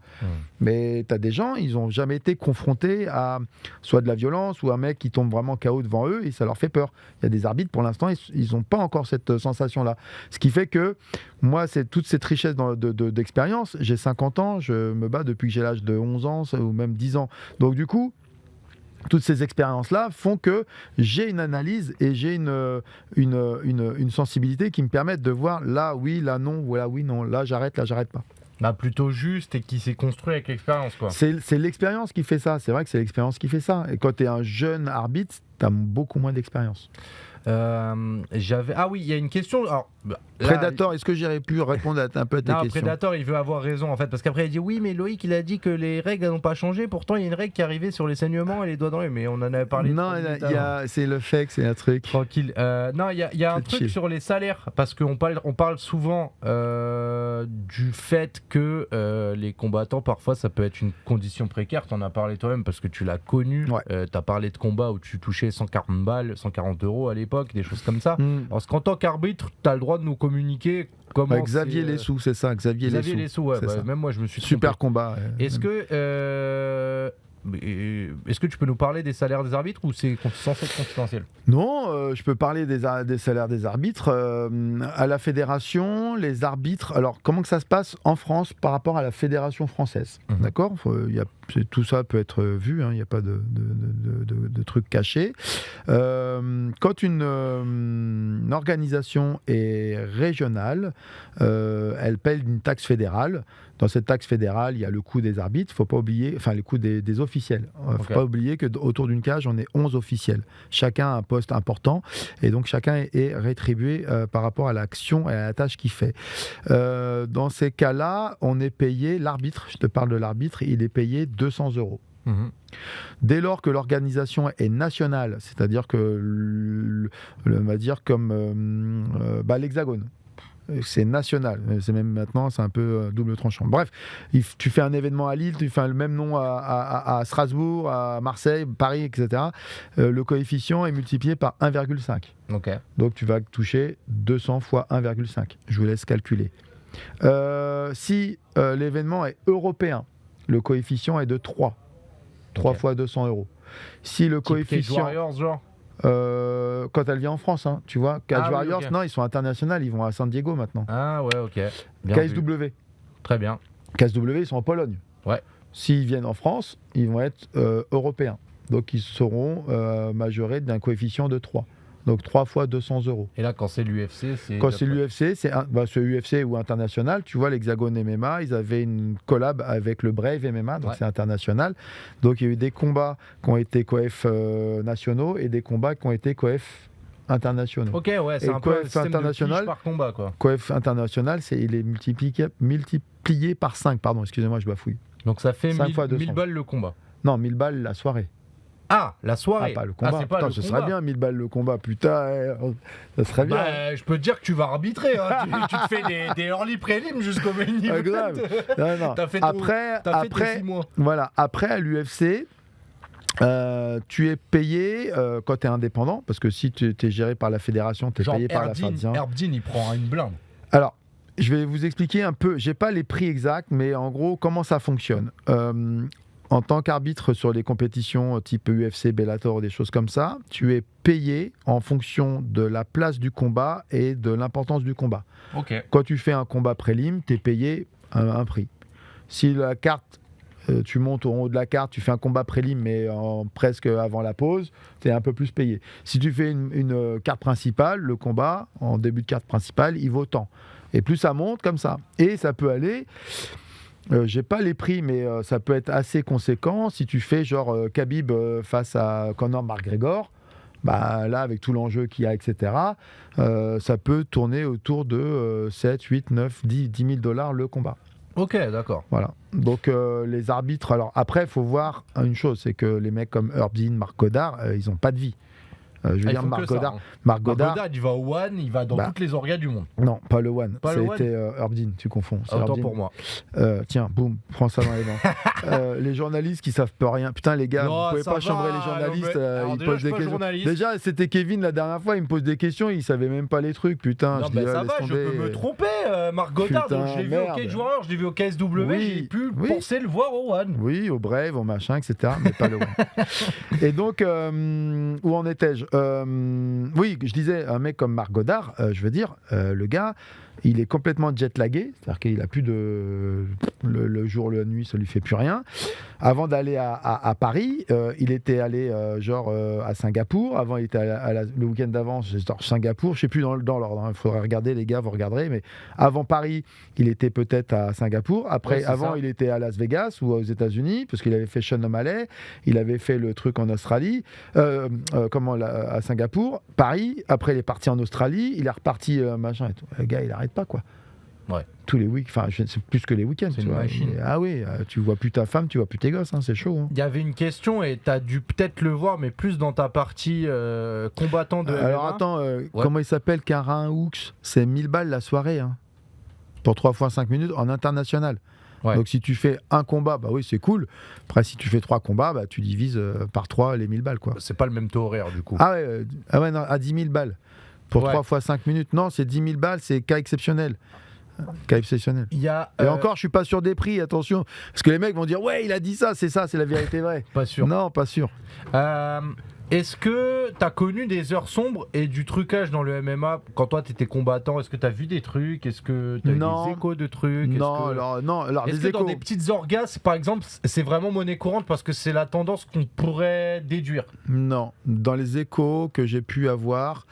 Mais tu as des gens, ils n'ont jamais été confrontés à soit de la violence ou un mec qui tombe vraiment KO devant eux et ça leur fait peur. Il y a des arbitres, pour l'instant, ils n'ont pas encore cette sensation-là. Ce qui fait que moi, c'est toute cette richesse d'expérience. J'ai 50 ans, je me bats depuis que j'ai l'âge de 11 ans ou même 10 ans. Donc du coup, toutes ces expériences-là font que j'ai une analyse et j'ai une sensibilité qui me permettent de voir là oui, là non, voilà oui, non, là j'arrête pas. Bah plutôt juste et qui s'est construit avec l'expérience, quoi. C'est l'expérience qui fait ça, c'est vrai que c'est l'expérience qui fait ça. Et quand tu es un jeune arbitre, tu as beaucoup moins d'expérience. Ah oui, il y a une question. Alors, Predator, est-ce que j'aurais pu répondre un peu à tes questions? Predator, il veut avoir raison en fait, parce qu'après il dit oui, mais Loïc il a dit que les règles n'ont pas changé. Pourtant, il y a une règle qui est arrivée sur les saignements et les doigts dans les. Mais on en avait parlé. Non, c'est le fait que c'est un truc. Tranquille. Non, il y a un truc sur les salaires, parce qu'on parle souvent du fait que les combattants, parfois, ça peut être une condition précaire. Tu en as parlé toi-même parce que tu l'as connu. Ouais. Tu as parlé de combats où tu touchais 140 balles, 140 euros à l'époque, des choses comme ça. Parce qu'en tant qu'arbitre, tu as le droit de nous communiquer comment. Xavier Lessou, c'est ça, Xavier Lessou, ouais, même moi je me suis trompé. Super combat. Est-ce que tu peux nous parler des salaires des arbitres ou c'est censé être confidentiel? Non, je peux parler des salaires des arbitres. À la fédération, les arbitres... Alors, comment que ça se passe en France par rapport à la fédération française? D'accord? Tout ça peut être vu, il n'y a pas de trucs cachés. Quand une organisation est régionale, elle paye une taxe fédérale. Dans cette taxe fédérale, il y a le coût des arbitres, faut pas oublier, enfin le coût des officiels. Il ne faut pas oublier qu'autour d'une cage, on est 11 officiels. Chacun a un poste important et donc chacun est rétribué par rapport à l'action et à la tâche qu'il fait. Dans ces cas-là, on est payé, l'arbitre, je te parle de l'arbitre, il est payé 200 €. Dès lors que l'organisation est nationale, c'est-à-dire que, on va dire comme l'Hexagone, c'est national, c'est même maintenant, c'est un peu double tranchant. Bref, tu fais un événement à Lille, tu fais le même nom à Strasbourg, à Marseille, Paris, etc. Le coefficient est multiplié par 1,5. Okay. Donc tu vas toucher 200 fois 1,5. Je vous laisse calculer. Si l'événement est européen, le coefficient est de 3. 3 fois 200 €. Si le coefficient... Warriors, genre quand elle vient en France, tu vois. Cage Warriors, oui, okay. Non, ils sont internationaux, ils vont à San Diego maintenant. Ah ouais, ok. Bien KSW. Vu. Très bien. KSW, ils sont en Pologne. Ouais. S'ils viennent en France, ils vont être européens. Donc ils seront majorés d'un coefficient de 3. Donc 3 fois 200 €. Et là, quand c'est l'UFC, c'est... Quand c'est l'UFC, c'est UFC ou international. Tu vois, l'Hexagone MMA, ils avaient une collab avec le Brave MMA, donc c'est international. Donc il y a eu des combats qui ont été coef nationaux et des combats qui ont été coef internationaux. Ok, ouais, c'est un peu un système international par combat, quoi. Coef international, il est multiplié par 5. Pardon, excusez-moi, je bafouille. Donc ça fait 1000 balles le combat. Non, 1000 balles la soirée. Ah, la soirée. Ah, pas le combat. C'est pas putain, le ce combat. serait bien 1000 balles le combat, putain, ça serait bien. Bah, je peux te dire que tu vas arbitrer, tu te fais des early prélims jusqu'au main event. Grave. Non. T'as fait tes 6 mois. Voilà, après à l'UFC, tu es payé quand tu es indépendant, parce que si tu es géré par la fédération, tu es payé par la fédération. Herb Dean, il prend une blinde. Alors, je vais vous expliquer un peu, j'ai pas les prix exacts, mais en gros, comment ça fonctionne. En tant qu'arbitre sur les compétitions type UFC, Bellator, des choses comme ça, tu es payé en fonction de la place du combat et de l'importance du combat. Okay. Quand tu fais un combat prélim, tu es payé un prix. Si la carte, tu montes au haut de la carte, tu fais un combat prélim, mais presque avant la pause, tu es un peu plus payé. Si tu fais une carte principale, le combat, en début de carte principale, il vaut tant. Et plus ça monte comme ça. Et ça peut aller... j'ai pas les prix, mais ça peut être assez conséquent. Si tu fais genre Khabib face à Conor McGregor, bah, là, avec tout l'enjeu qu'il y a, etc., ça peut tourner autour de 7, 8, 9, 10 000 $ le combat. Ok, d'accord. Voilà. Donc les arbitres... Alors après, il faut voir une chose, c'est que les mecs comme Herb Dean, Marc Goddard, ils n'ont pas de vie. Je veux dire, Marc Goddard, Marc Goddard, il va au One, il va dans toutes les orgas du monde. Non, pas le One. C'était Herb Dean, tu confonds. Autant pour moi. Tiens, boum, prends ça dans les dents. Les journalistes qui savent pas rien. Putain, les gars, non, vous pouvez pas chambrer les journalistes. Ils posent des questions. Déjà, c'était Kevin la dernière fois, il me pose des questions, il savait même pas les trucs. Putain, non, je dis, ça va, je peux me tromper. Marc Godard, donc je l'ai vu au Cage Warrior, je l'ai vu au KSW, j'ai pu penser le voir au One. Oui, au Brave, au machin, etc. Mais pas le One. Et donc, où en étais-je Oui, je disais, un mec comme Marc Godard, je veux dire, le gars, il est complètement jet-lagué, c'est-à-dire qu'il a plus de... Le jour, la nuit, ça lui fait plus rien. Avant d'aller à Paris, il était allé à Singapour. Avant, il était le week-end d'avant, Singapour. Je sais plus dans l'ordre. Il faudrait regarder, les gars, vous regarderez. Mais avant Paris, il était peut-être à Singapour. Après, avant, il était à Las Vegas ou aux États-Unis, parce qu'il avait fait Sean O'Malley. Il avait fait le truc en Australie. À Singapour. Paris. Après, il est parti en Australie. Il est reparti, machin et tout. Le gars, il arrête pas, quoi. Ouais. Tous les week-ends, enfin, c'est plus que les week-ends. C'est une machine. Ah oui, tu vois plus ta femme, tu vois plus tes gosses, c'est chaud. Hein. Il y avait une question et tu as dû peut-être le voir, mais plus dans ta partie combattant de MMA. Alors attends, comment il s'appelle, Karin Hooks? C'est 1000 balles la soirée, hein, pour 3 fois 5 minutes en international. Ouais. Donc si tu fais un combat, bah oui, c'est cool. Après, si tu fais 3 combats, bah, tu divises par 3 les 1000 balles, quoi. C'est pas le même taux horaire, du coup. Ah ouais, non, à 10 000 balles. Pour 3 fois 5 minutes. Non, c'est 10 000 balles, c'est cas exceptionnel. Cas exceptionnel. Et encore, je suis pas sûr des prix, attention. Parce que les mecs vont dire, ouais, il a dit ça, c'est la vérité vraie. Pas sûr. Non, pas sûr. Est-ce que tu as connu des heures sombres et du trucage dans le MMA quand toi tu étais combattant? Est-ce que tu as vu des trucs? Est-ce que tu as eu des échos de trucs? Alors est-ce que dans des petites orgasmes, par exemple, c'est vraiment monnaie courante parce que c'est la tendance qu'on pourrait déduire? Non. Dans les échos que j'ai pu avoir,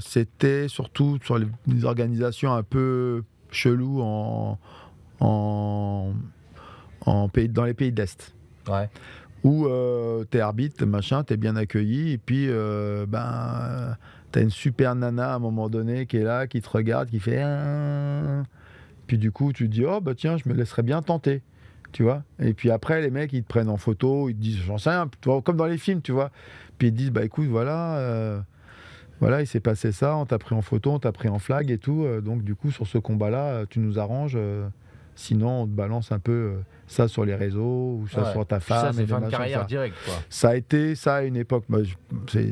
c'était surtout sur les organisations un peu cheloues dans les pays de l'Est. Ouais. Où t'es arbitre, machin, t'es bien accueilli, et puis t'as une super nana à un moment donné qui est là, qui te regarde, qui fait... Puis du coup, tu te dis, oh bah tiens, je me laisserais bien tenter, tu vois. Et puis après, les mecs, ils te prennent en photo, ils te disent, j'en sais rien, comme dans les films, tu vois. Puis ils te disent, bah écoute, voilà, il s'est passé ça, on t'a pris en photo, on t'a pris en flag et tout, donc du coup, sur ce combat-là, tu nous arranges... Sinon, on te balance un peu ça sur les réseaux ou ça sur ta femme. Ça, c'est fin de carrière directe, quoi. Ça a été ça à une époque.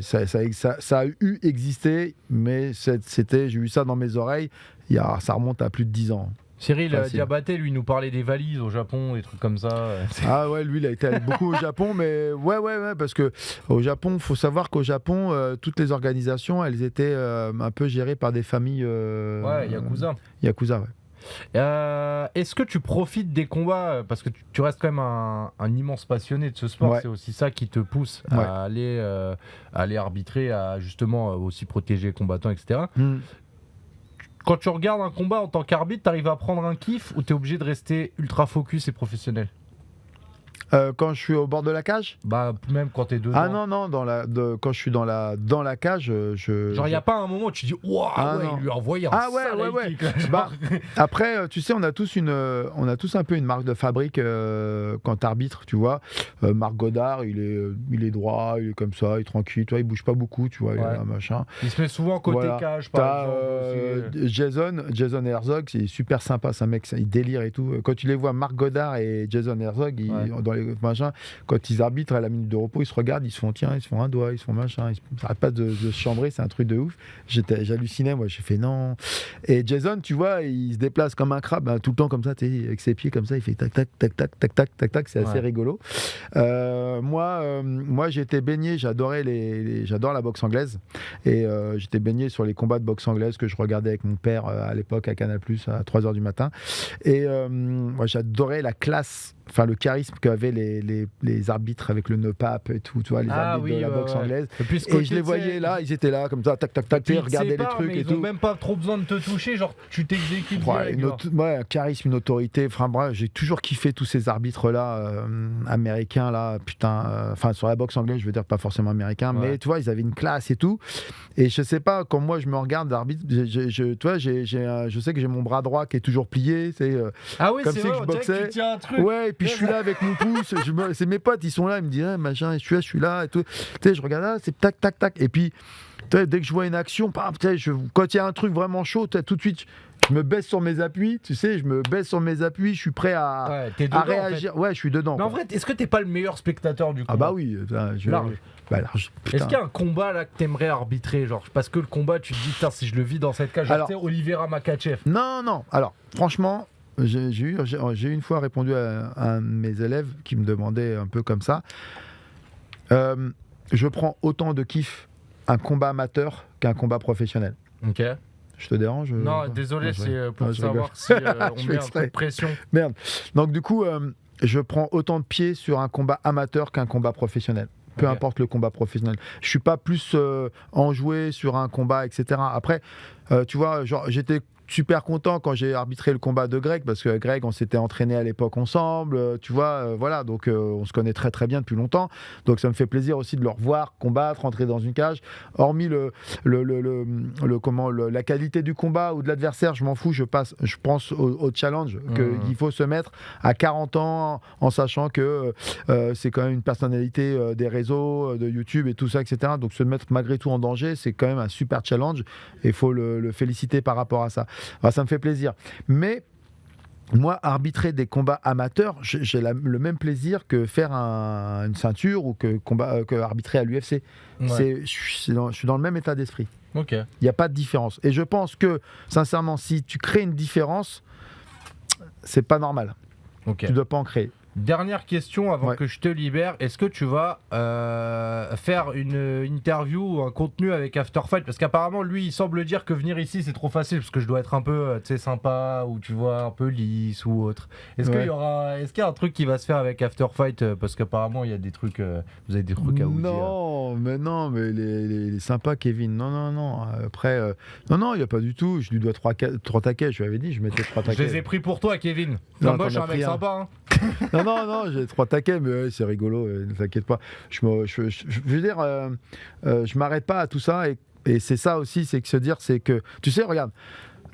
Ça a eu existé, mais j'ai eu ça dans mes oreilles. Ça remonte à plus de 10 ans. Cyril Diabaté, lui, nous parlait des valises au Japon, des trucs comme ça. Ah ouais, lui, il a été allé beaucoup au Japon, mais ouais, parce que au Japon, il faut savoir qu'au Japon, toutes les organisations, elles étaient un peu gérées par des familles. Yakuza. Yakuza, ouais. Est-ce que tu profites des combats parce que tu restes quand même un immense passionné de ce sport, c'est aussi ça qui te pousse à aller arbitrer, à justement aussi protéger les combattants, etc. Quand tu regardes un combat en tant qu'arbitre, t'arrives à prendre un kiff ou t'es obligé de rester ultra focus et professionnel? Quand je suis au bord de la cage? Bah, même quand t'es dedans. Ah non, quand je suis dans la cage, Genre, il n'y a pas un moment où tu dis, waouh, il lui a envoyé un ouais. Après, tu sais, on a tous un peu une marque de fabrique quand t'arbitres, tu vois. Marc Godard, il est droit, il est comme ça, il est tranquille, tu vois, il bouge pas beaucoup, tu vois, il a un machin. Il se met souvent côté cage, par exemple. Jason Herzog, c'est super sympa, c'est un mec, il délire et tout. Quand tu les vois, Marc Godard et Jason Herzog, quand ils arbitrent à la minute de repos, ils se regardent, ils se font un doigt, ils se font machin, ils n'arrêtent pas de se chambrer, c'est un truc de ouf. J'hallucinais, moi, j'ai fait non. Et Jason, tu vois, il se déplace comme un crabe, tout le temps comme ça, avec ses pieds comme ça, il fait tac tac tac tac tac tac tac tac, c'est assez rigolo. Moi, j'étais baigné, j'adore la boxe anglaise, et j'étais baigné sur les combats de boxe anglaise que je regardais avec mon père à l'époque à Canal+ à 3h du matin, et moi j'adorais la classe, enfin le charisme qu'avaient les arbitres avec le nœud-pape et tout, tu vois, les arbitres de la boxe anglaise. Et je les voyais là, ils étaient là comme ça, tac tac tac, ils regardaient les trucs et tout. Ils ont même pas trop besoin de te toucher, genre tu t'exécutes. Un charisme, une autorité. Enfin bref, j'ai toujours kiffé tous ces arbitres là américains là, putain. Enfin sur la boxe anglaise, je veux dire pas forcément américains, mais tu vois, ils avaient une classe et tout. Et je sais pas, quand moi je me regarde d'arbitre, tu vois, je sais que j'ai mon bras droit qui est toujours plié, c'est comme si je boxais. Tu tiens un truc. Ouais, et puis je suis là avec mon pouce, c'est mes potes, ils sont là, ils me disent machin, je suis là et tout. Tu sais, je regarde c'est tac tac tac. Et puis dès que je vois une action, quand il y a un truc vraiment chaud, tout de suite je me baisse sur mes appuis, tu sais, je suis prêt à réagir. En fait. Ouais, je suis dedans. Mais en vrai, est-ce que t'es pas le meilleur spectateur du combat? Ah bah oui, large. Est-ce qu'il y a un combat là que t'aimerais arbitrer, genre parce que le combat, tu te dis, putain, si je le vis dans cette cage, genre Oliveira Makhachev. Non. Alors, franchement, j'ai une fois répondu à un de mes élèves qui me demandait un peu comme ça. Je prends autant de kiff un combat amateur qu'un combat professionnel. Ok. Je te dérange? Non, désolé, c'est pour savoir si on met un peu de pression. Merde. Donc du coup, je prends autant de pied sur un combat amateur qu'un combat professionnel. Peu importe le combat professionnel. Je suis pas plus enjoué sur un combat, etc. Après, tu vois, genre, j'étais super content quand j'ai arbitré le combat de Greg, parce que Greg, on s'était entraîné à l'époque ensemble, tu vois, voilà, donc on se connaît très très bien depuis longtemps, donc ça me fait plaisir aussi de le revoir combattre, rentrer dans une cage. Hormis la qualité du combat ou de l'adversaire, je m'en fous, je pense au challenge qu'il faut se mettre à 40 ans en sachant que c'est quand même une personnalité des réseaux, de YouTube et tout ça, etc. Donc se mettre malgré tout en danger, c'est quand même un super challenge et il faut le féliciter par rapport à ça. Alors, ça me fait plaisir. Mais moi, arbitrer des combats amateurs, j'ai le même plaisir que faire une ceinture ou que arbitrer à l'UFC. Ouais. Je suis dans le même état d'esprit. Okay. Il n'y a pas de différence. Et je pense que, sincèrement, si tu crées une différence, c'est pas normal. Okay. Tu ne dois pas en créer. Dernière question avant que je te libère. Est-ce que tu vas faire une interview ou un contenu avec After Fight? Parce qu'apparemment, lui, il semble dire que venir ici, c'est trop facile parce que je dois être un peu sympa ou tu vois, un peu lisse ou autre. Est-ce qu'il y a un truc qui va se faire avec After Fight? Parce qu'apparemment, il y a des trucs, vous avez des trucs à vous dire. Non, mais les sympas, Kevin. Non. Après, non, il n'y a pas du tout. Je lui dois 3 taquets. Je lui avais dit, je mettais 3 taquets. Je les ai pris pour toi, Kevin. Moi, je suis un mec sympa. Hein. Non, j'ai 3 taquets, mais c'est rigolo, ne t'inquiète pas. Je veux dire, je m'arrête pas à tout ça, et c'est ça aussi, c'est que, tu sais, regarde,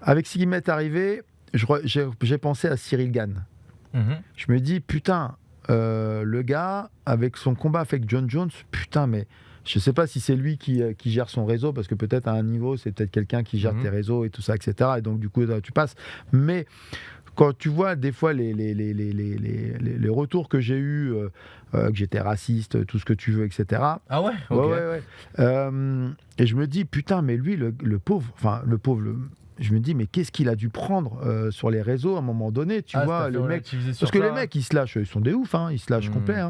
avec ce qui m'est arrivé, j'ai pensé à Cyril Gane. Je me dis, putain, le gars, avec son combat avec John Jones, putain, mais je sais pas si c'est lui qui gère son réseau, parce que peut-être à un niveau, c'est peut-être quelqu'un qui gère tes réseaux et tout ça, etc. Et donc, du coup, tu passes. Mais quand tu vois des fois les retours que j'ai eus, que j'étais raciste, tout ce que tu veux, etc. Ah ouais, okay. Ouais. Et je me dis, putain, mais lui, le pauvre, je me dis, mais qu'est-ce qu'il a dû prendre sur les réseaux à un moment donné, tu vois, le mec. Parce que les mecs, ils se lâchent, ils sont des oufs, ils se lâchent complet.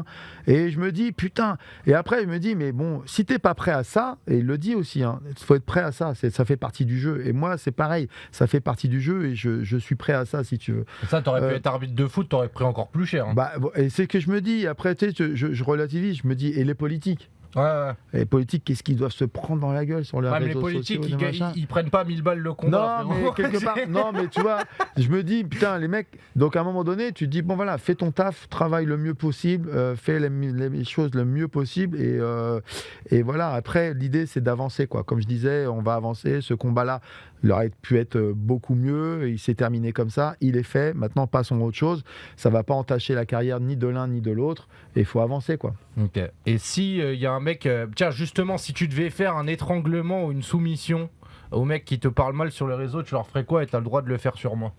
Et je me dis, putain. Et après, je me dis, mais bon, si t'es pas prêt à ça, et il le dit aussi, il faut être prêt à ça, ça fait partie du jeu. Et moi, c'est pareil, ça fait partie du jeu et je suis prêt à ça, si tu veux. Et ça, t'aurais pu être arbitre de foot, t'aurais pris encore plus cher. Et c'est que je me dis, après, tu sais, je relativise, je me dis, et les politiques? Ouais. Les politiques, qu'est-ce qu'ils doivent se prendre dans la gueule sur les réseaux sociaux? Les politiques, ils prennent pas 1000 balles le combat. Non, mais quelque part, mais tu vois, je me dis, putain, les mecs, donc à un moment donné, tu te dis, bon voilà, fais ton taf, travaille le mieux possible, fais les choses le mieux possible, et voilà, après, l'idée, c'est d'avancer, quoi. Comme je disais, on va avancer, ce combat-là, il aurait pu être beaucoup mieux, il s'est terminé comme ça, il est fait, maintenant passons à autre chose, ça va pas entacher la carrière ni de l'un ni de l'autre, et il faut avancer, quoi. Ok. Et si y a un mec, tiens, justement, si tu devais faire un étranglement ou une soumission aux mecs qui te parlent mal sur les réseaux, tu leur ferais quoi? Et t'as le droit de le faire sur moi.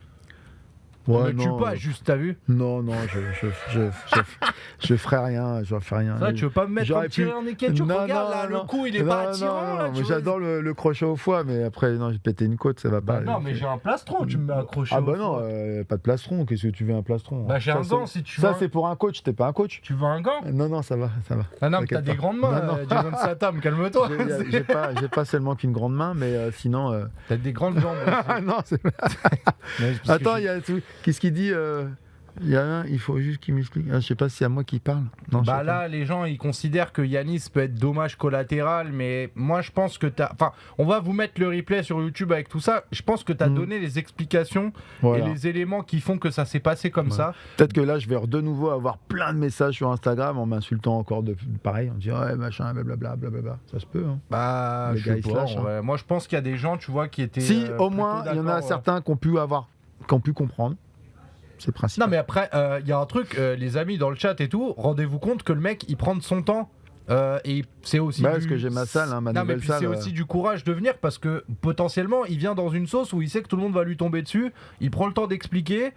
Ne tue pas, juste, t'as vu? Non, je ferai rien, fais rien. Ça, tu veux pas me mettre un tirer en équation? Regarde, là, le coup, il est pas attirant, là. J'adore le crochet au foie, mais après, non, j'ai pété une côte, ça va pas. Non, mais j'ai un plastron, tu me mets un crochet au foie. Ah bah non, pas de plastron, qu'est-ce que tu veux un plastron? Bah j'ai un gant, si tu veux. Ça, c'est pour un coach, t'es pas un coach. Tu veux un gant? Non, ça va. Ah non, mais t'as des grandes mains, Jason Statham, calme-toi. J'ai pas seulement qu'une grande main, mais sinon... T'as des grandes jambes aussi. Non, c'est... Attends, il y a tout... Qu'est-ce qu'il dit il y a un, il faut juste qu'il m'explique. Je sais pas si c'est à moi qui parle. Non, là, les gens, ils considèrent que Yanis peut être dommage collatéral, mais moi, je pense que on va vous mettre le replay sur YouTube avec tout ça. Je pense que t'as donné les explications et les éléments qui font que ça s'est passé comme ça. Peut-être que là, je vais de nouveau avoir plein de messages sur Instagram en m'insultant encore pareil. On dit ouais, machin, blablabla. Ça se peut. Les gars, ils se lâchent. Moi, je pense qu'il y a des gens, tu vois, qui étaient. Si, au moins, il y en a certains qui ont pu comprendre. C'est principal. Non mais après il y a un truc les amis dans le chat et tout, rendez-vous compte que le mec il prend de son temps et c'est aussi parce que j'ai ma salle, ma nouvelle salle. C'est aussi du courage de venir parce que potentiellement il vient dans une sauce où il sait que tout le monde va lui tomber dessus. Il prend le temps d'expliquer,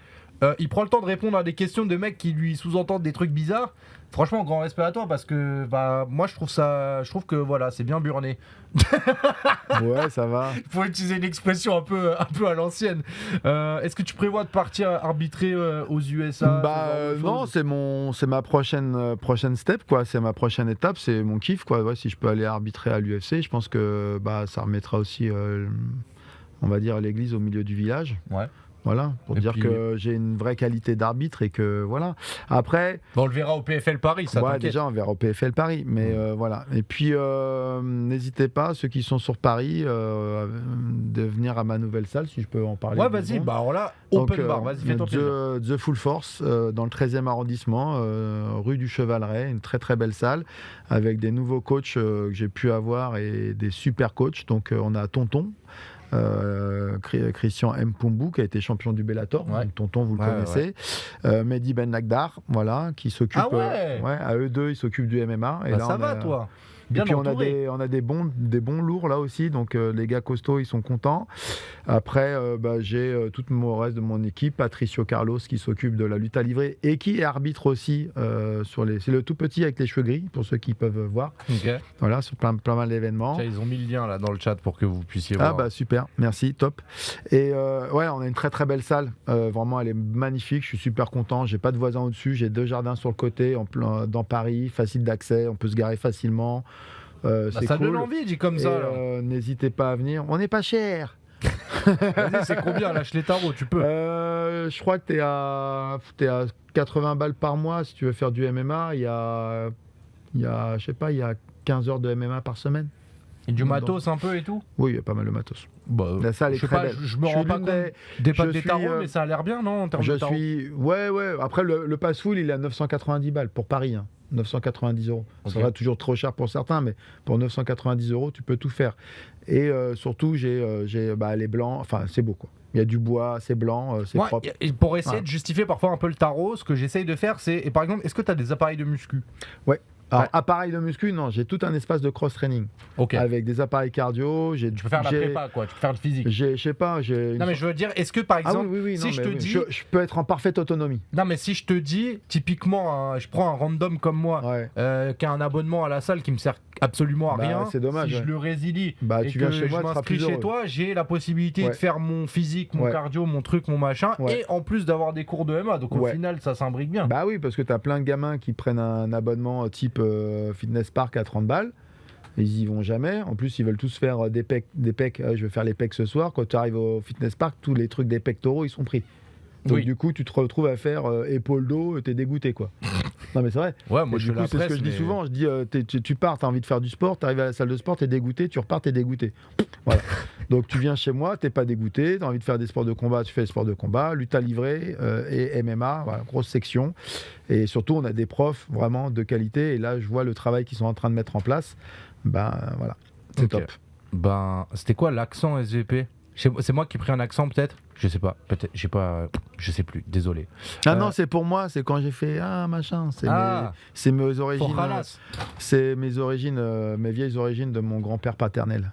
il prend le temps de répondre à des questions de mecs qui lui sous-entendent des trucs bizarres. Franchement, grand respect à toi parce que moi je trouve que voilà, c'est bien burné. Ouais, ça va. Il faut utiliser une expression un peu à l'ancienne. Est-ce que tu prévois de partir arbitrer aux USA? Non, c'est ma prochaine step, quoi. C'est ma prochaine étape, c'est mon kiff, quoi. Ouais, si je peux aller arbitrer à l'UFC, je pense que ça remettra aussi, on va dire, l'église au milieu du village. Ouais. Voilà, pour dire que j'ai une vraie qualité d'arbitre et que voilà. Après, on le verra au PFL Paris, ça t'inquiète. Déjà on verra au PFL Paris, mais voilà. Et puis n'hésitez pas, ceux qui sont sur Paris, de venir à ma nouvelle salle, si je peux en parler. Ouais, vas-y, alors là, open bar, vas-y, fais-toi plaisir. The Full Force, dans le 13e arrondissement, rue du Chevaleret, une très très belle salle, avec des nouveaux coachs que j'ai pu avoir et des super coachs. Donc on a Tonton. Christian Mpoumbu qui a été champion du Bellator, donc Tonton vous le connaissez, Mehdi Ben Lagdar, voilà, qui s'occupe à eux deux, ils s'occupent du MMA et là, ça va toi. Bien et puis on a des bons lourds là aussi, donc les gars costauds ils sont contents. Après j'ai tout le reste de mon équipe, Patricio Carlos qui s'occupe de la lutte à livrer et qui arbitre aussi c'est le tout petit avec les cheveux gris pour ceux qui peuvent voir. Okay. Voilà, sur plein mal d'événements. Tiens, ils ont mis le lien là dans le chat pour que vous puissiez voir. Super, merci, top. Et on a une très très belle salle, vraiment elle est magnifique, je suis super content, j'ai pas de voisins au-dessus, j'ai 2 jardins sur le côté dans Paris, facile d'accès, on peut se garer facilement. Ça donne envie, dit comme ça. N'hésitez pas à venir. On n'est pas cher. Vas-y, c'est combien? Lâche les tarots, tu peux. Je crois que t'es à 80 balles par mois si tu veux faire du MMA. Il y a 15 heures de MMA par semaine. Et du matos un peu et tout? Oui, il y a pas mal de matos. La salle est très belle. Je me rends pas compte des tarots, mais ça a l'air bien, non, en termes de tarots? Ouais. Après, le pass full, il est à 990 balles pour Paris. 990 €. Okay. Ça sera toujours trop cher pour certains, mais pour 990 €, tu peux tout faire. Et surtout, j'ai les blancs. Enfin, c'est beau, quoi. Il y a du bois, c'est blanc, c'est propre. Et pour essayer de justifier parfois un peu le tarot, ce que j'essaye de faire, c'est... Et par exemple, est-ce que tu as des appareils de muscu? Ouais. Alors, appareil de muscu, non, j'ai tout un espace de cross-training. Avec des appareils cardio. Tu peux faire la prépa, quoi. Tu peux faire le physique. Je sais pas. Non, mais je veux dire, est-ce que par exemple, si je te dis. Je peux être en parfaite autonomie. Non, mais si je te dis, typiquement, je prends un random comme moi, qui a un abonnement à la salle qui me sert absolument à rien. C'est dommage. Si je le résilie et tu viens que chez moi, je m'inscris chez toi, j'ai la possibilité de faire mon physique, mon cardio, mon truc, mon machin, et en plus d'avoir des cours de MA. Donc au final, ça s'imbrique bien. Bah oui, parce que tu as plein de gamins qui prennent un abonnement type Fitness Park à 30 balles. Ils y vont jamais. En plus, ils veulent tous faire des pecs. Je vais faire les pecs ce soir. Quand tu arrives au Fitness Park, tous les trucs des pectoraux, ils sont pris. Donc du coup, tu te retrouves à faire épaule-dos, t'es dégoûté, quoi. Non mais c'est vrai. Ouais, moi du coup, c'est ce que je dis souvent. Je dis, tu pars, t'as envie de faire du sport, t'arrives à la salle de sport, t'es dégoûté, tu repars, t'es dégoûté. Voilà. Donc tu viens chez moi, t'es pas dégoûté, t'as envie de faire des sports de combat, tu fais des sports de combat, lutte à livrer et MMA, voilà, grosse section. Et surtout, on a des profs vraiment de qualité. Et là, je vois le travail qu'ils sont en train de mettre en place. Voilà, c'est top. C'était quoi l'accent SVP? C'est moi qui ai pris un accent peut-être? Je sais pas, peut-être, je sais plus, désolé. Non, c'est pour moi, c'est quand j'ai fait machin, c'est mes origines. C'est mes origines, mes vieilles origines de mon grand-père paternel.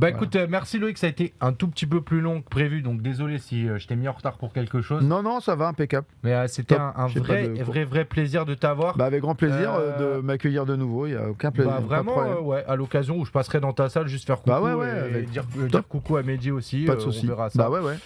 Écoute, merci Loïc, ça a été un tout petit peu plus long que prévu, donc désolé si je t'ai mis en retard pour quelque chose. Non, ça va, impeccable. Mais c'était un vrai plaisir de t'avoir. Avec grand plaisir de m'accueillir de nouveau, il n'y a aucun plaisir. Vraiment, à l'occasion où je passerai dans ta salle, juste faire coucou et dire coucou à Mehdi aussi. Pas de soucis. On verra ça.